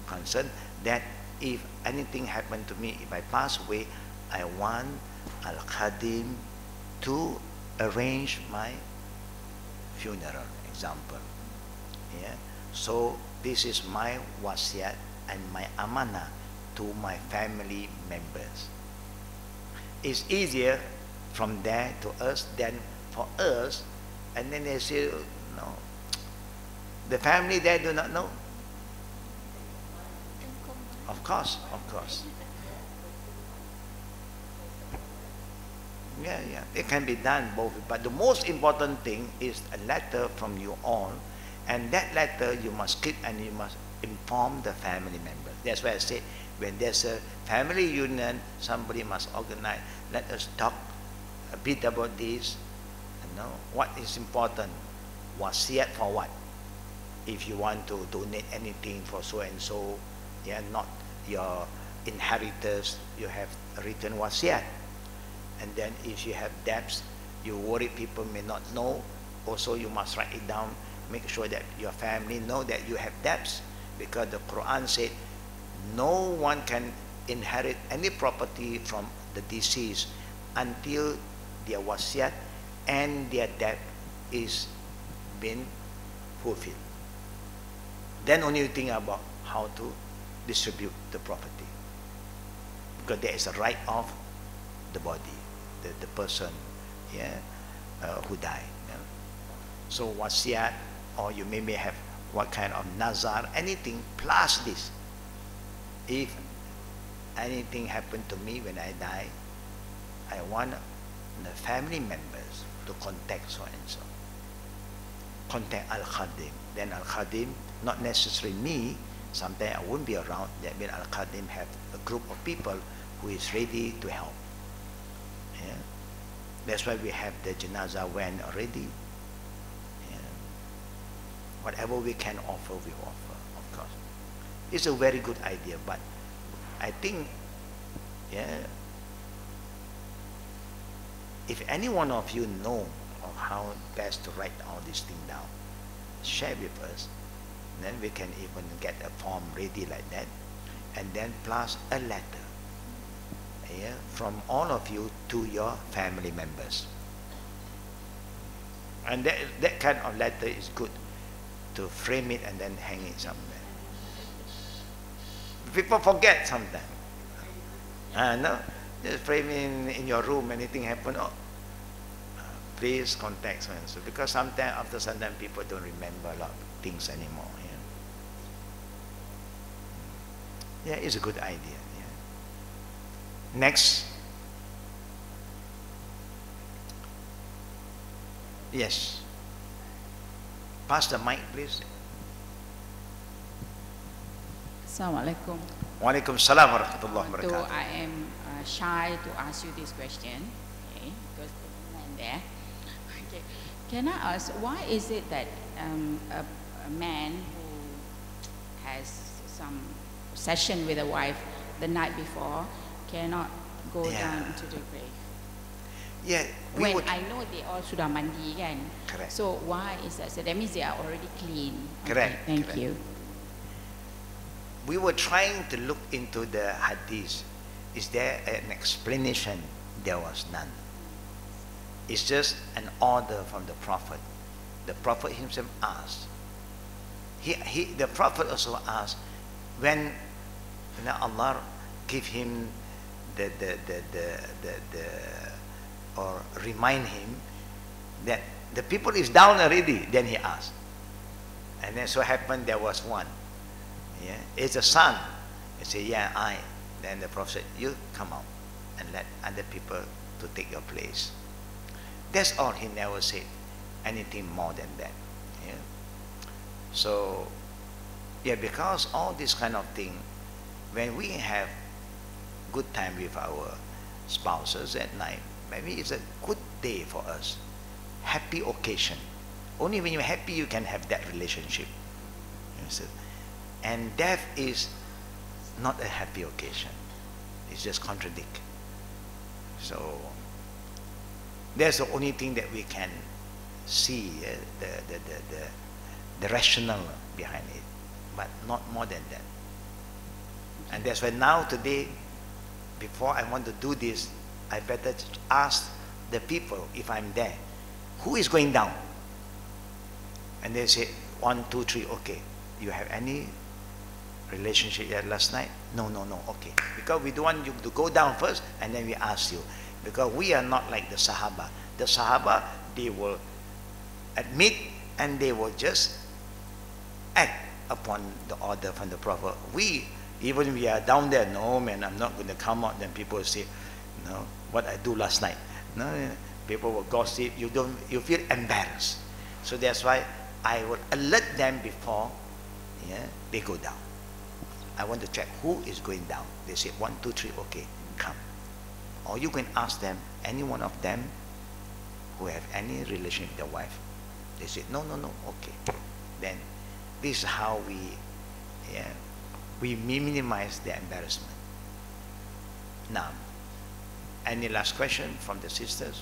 concern, that if anything happened to me, if I pass away, I want Al-Qadim to arrange my funeral, example. Yeah. So this is my wasiat and my amanah to my family members. It's easier from there to us than for us, and then they say, no, the family there do not know. Of course. Yeah, it can be done both, but the most important thing is a letter from you all, and that letter you must keep and you must inform the family members. That's why I said, when there's a family union, somebody must organize, let us talk a bit about this, you know, what is important, wasiat for what? If you want to donate anything for so and so, yeah, not your inheritors, you have written wasiat. And then if you have debts, you worry people may not know, also you must write it down, make sure that your family know that you have debts, because the Quran said no one can inherit any property from the deceased until their wasiat and their debt is been fulfilled. Then only you think about how to distribute the property, because there is a right of the body, the person, yeah, who died. Yeah. So wasiat, or you may have what kind of nazar, anything plus this. If anything happened to me when I die, I want the family members to contact so and so. Contact Al-Khadim. Then Al-Khadim, not necessarily me, sometimes I won't be around, that means Al-Khadim have a group of people who is ready to help. Yeah. That's why we have the janazah van already. Yeah. Whatever we can offer, we offer, of course. It's a very good idea, but I think, yeah, if any one of you know of how best to write all these things down, share with us. Then we can even get a form ready like that, and then plus a letter, yeah, from all of you to your family members. And that kind of letter is good to frame it and then hang it somewhere. People forget sometimes. No, just pray in your room. Anything happen? Oh, please contact so and so. Because sometimes after some time people don't remember a lot of things anymore. Yeah, it's a good idea. Yeah. Next. Yes. Pass the mic, please. Assalamualaikum. Walaikum salam wa rahmatullahi wa So barakatuh. I am shy to ask you this question, okay, because the woman there. Okay. Can I ask, why is it that a man who has some session with a wife the night before cannot go down into the grave? Yeah, When I know they all sudah mandi kan. Correct. So why is that? So that means they are already clean. Correct, Okay, thank correct. you. we were trying to look into the hadith. Is there an explanation? There was none. It's just an order from the Prophet. The Prophet himself asked. The Prophet also asked when Allah give him or remind him that the people is down already. Then he asked, and then so happened there was one. Yeah, it's a son. He said, yeah, I. Then the Prophet said, you come out and let other people to take your place. That's all. He never said anything more than that. Yeah. So, yeah, because all this kind of thing, when we have good time with our spouses at night, maybe it's a good day for us. Happy occasion. Only when you're happy you can have that relationship. You see? And death is not a happy occasion. It's just contradict. So that's the only thing that we can see, the rationale behind it, but not more than that. And that's why now today, before I want to do this, I better ask the people if I'm there, who is going down? And they say 1, 2, 3. Okay, you have any relationship yet last night? No. Okay, because we don't want you to go down first and then we ask you, because we are not like the Sahaba. The Sahaba, they will admit and they will just act upon the order from the Prophet. Even we are down there, no man, I'm not going to come out. Then people say, no, what I do last night. No, people will gossip. You feel embarrassed. So that's why I will alert them before they go down. I want to check who is going down. They say 1, 2, 3. Okay, come. Or you can ask them, any one of them who have any relation with their wife. They say no. Okay, then this is how we minimize the embarrassment. Now, any last question from the sisters?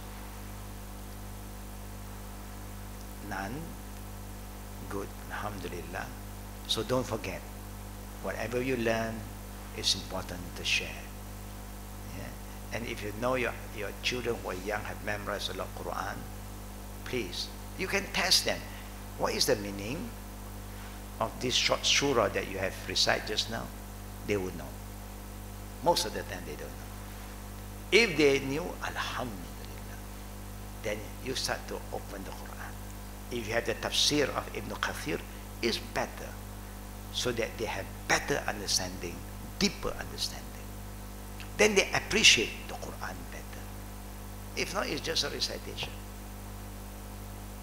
None? Good, alhamdulillah. So don't forget, whatever you learn is important to share. Yeah? And if you know your children who are young have memorized a lot of Quran, please, you can test them. What is the meaning of this short surah that you have recited just now? They would know. Most of the time they don't know. If they knew, alhamdulillah, then you start to open the Quran. If you have the tafsir of Ibn Kathir, it's better, so that they have better understanding, deeper understanding. Then they appreciate the Quran better. If not, it's just a recitation.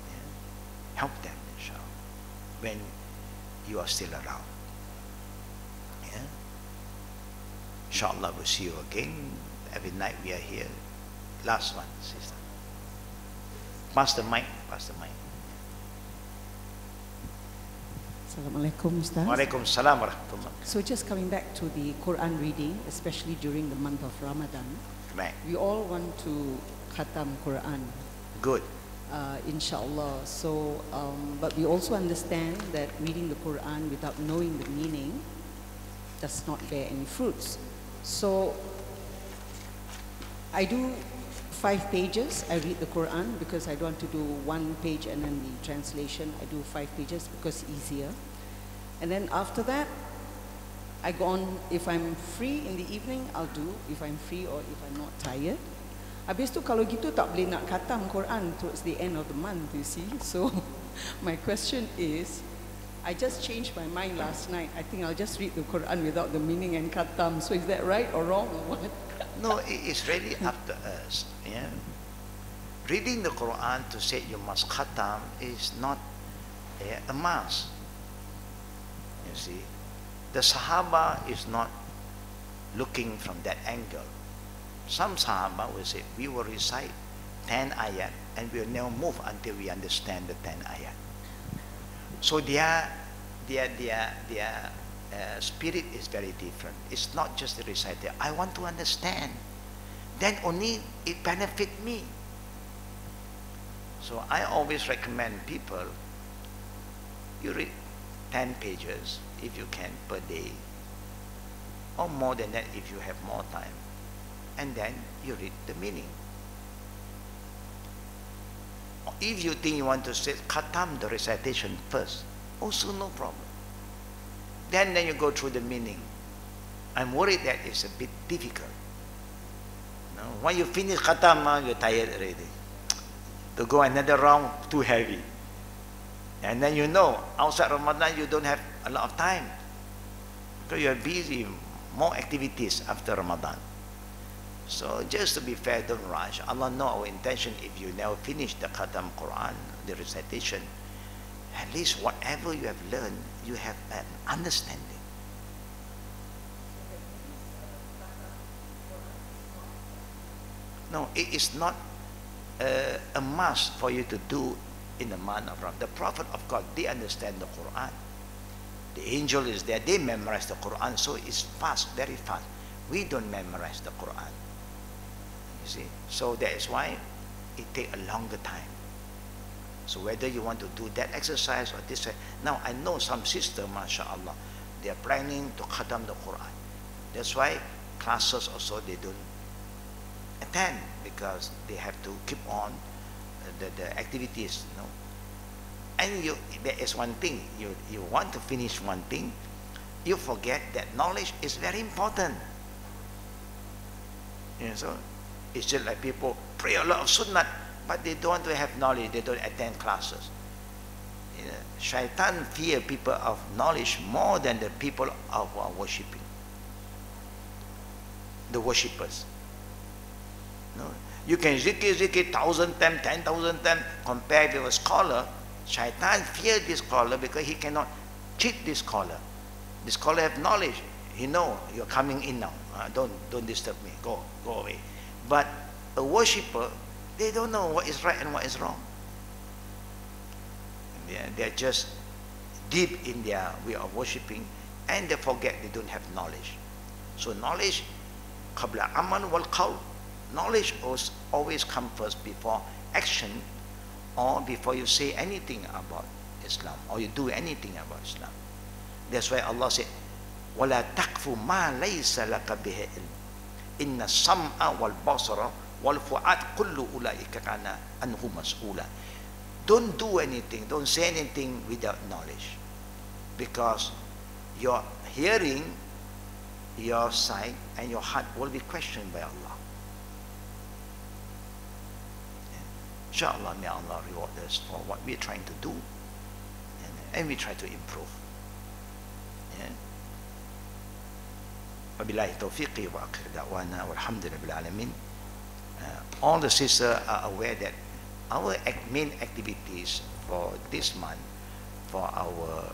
Yeah? Help them, inshallah, when you are still around. Yeah? Inshallah, we'll see you again. Every night we are here. Last one, sister. Pass the mic. Assalamualaikum, Ustaz. Walaikum salam wa rahmatullah. So just coming back to the Quran reading, especially during the month of Ramadan, Right. we all want to khatam Quran, Good. inshallah. So, but we also understand that reading the Quran without knowing the meaning does not bear any fruits. So, I do 5 pages. I read the Quran because I don't want to do 1 page and then the translation. I do 5 pages because it's easier. And then after that, I go on, if I'm free in the evening, I'll do, if I'm free or if I'm not tired. Habis tu kalau gitu tak boleh nak khatam Quran towards the end of the month, you see. So my question is, I just changed my mind last night. I think I'll just read the Quran without the meaning and khatam. So is that right or wrong or what? No, it's really up to us. Yeah. Reading the Quran to say you must khatam is not a must. You see, the Sahaba is not looking from that angle. Some Sahaba will say, we will recite 10 ayat and we will never move until we understand the 10 ayat. So their spirit is very different. It's not just the recital. I want to understand. Then only it benefit me. So I always recommend people, you read 10 pages if you can per day, or more than that if you have more time, and then you read the meaning. Or if you think you want to say khatam the recitation first, also no problem. Then you go through the meaning. I'm worried that it's a bit difficult. No? When you finish khatam, you're tired already. To go another round, too heavy. And then you know, outside Ramadan, you don't have a lot of time. Because you're busy, more activities after Ramadan. So just to be fair, don't rush. Allah knows our intention. If you never finish the Khatam Quran, the recitation, at least whatever you have learned, you have an understanding. No, it is not a must for you to do in the month of Ramadan. The Prophet of God, they understand the Quran. The angel is there, they memorize the Quran, so it's fast, very fast. We don't memorize the Quran. You see? So that is why it takes a longer time. So whether you want to do that exercise or this, now I know some sister, mashallah, they are planning to khatam the Quran. That's why classes also they don't attend, because they have to keep on the activities, you know. And there is one thing, you want to finish one thing, you forget that knowledge is very important. You know, so it's just like people pray a lot of sunnah, but they don't want to have knowledge, they don't attend classes. You know, Shaitan fear people of knowledge more than the people of worshipping. The worshippers. No? You can zikir 1,000 times, 10,000 times, compared with a scholar. Shaitan fears this scholar because he cannot cheat this scholar. The scholar have knowledge. He know you're coming in now. Don't disturb me. Go away. But a worshipper, they don't know what is right and what is wrong. They're just deep in their way of worshipping, and they forget they don't have knowledge. So knowledge, qabla amal wal qawl. Knowledge always comes first before action, or before you say anything about Islam, or you do anything about Islam. That's why Allah said, وَلَا تَقْفُ مَا لَيْسَ لَكَ بِهِ إِلْمٍ إِنَّ السَّمْعَ وَالْبَصَرَ وَالْفُؤَادَ كُلُّ أُولَئِكَ كَانَ عَنْهُ مَسْئُولًا. Don't do anything, don't say anything without knowledge, because your hearing, your sight, and your heart will be questioned by Allah. Inshallah, may Allah reward us for what we're trying to do, and we try to improve. Wabillahi tawfiqi wa akhir da'wana walhamdulillahi bil alamin. All the sisters are aware that our main activities for this month, for our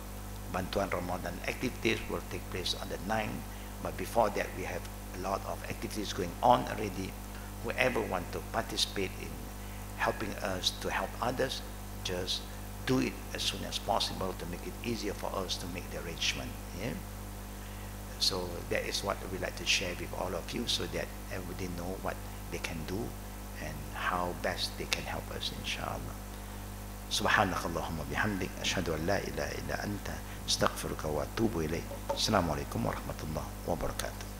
Bantuan Ramadan activities, will take place on the 9th. But before that, we have a lot of activities going on already. Whoever want to participate in helping us to help others, just do it as soon as possible to make it easier for us to make the arrangement. Yeah? So that is what we like to share with all of you, so that everybody know what they can do and how best they can help us, inshallah. Subhanakallahumma bihamdik, ashhadu an la ilaha illa anta, astaghfiruka wa atubu ilayk. Assalamu alaikum wa rahmatullahi wa barakatuh.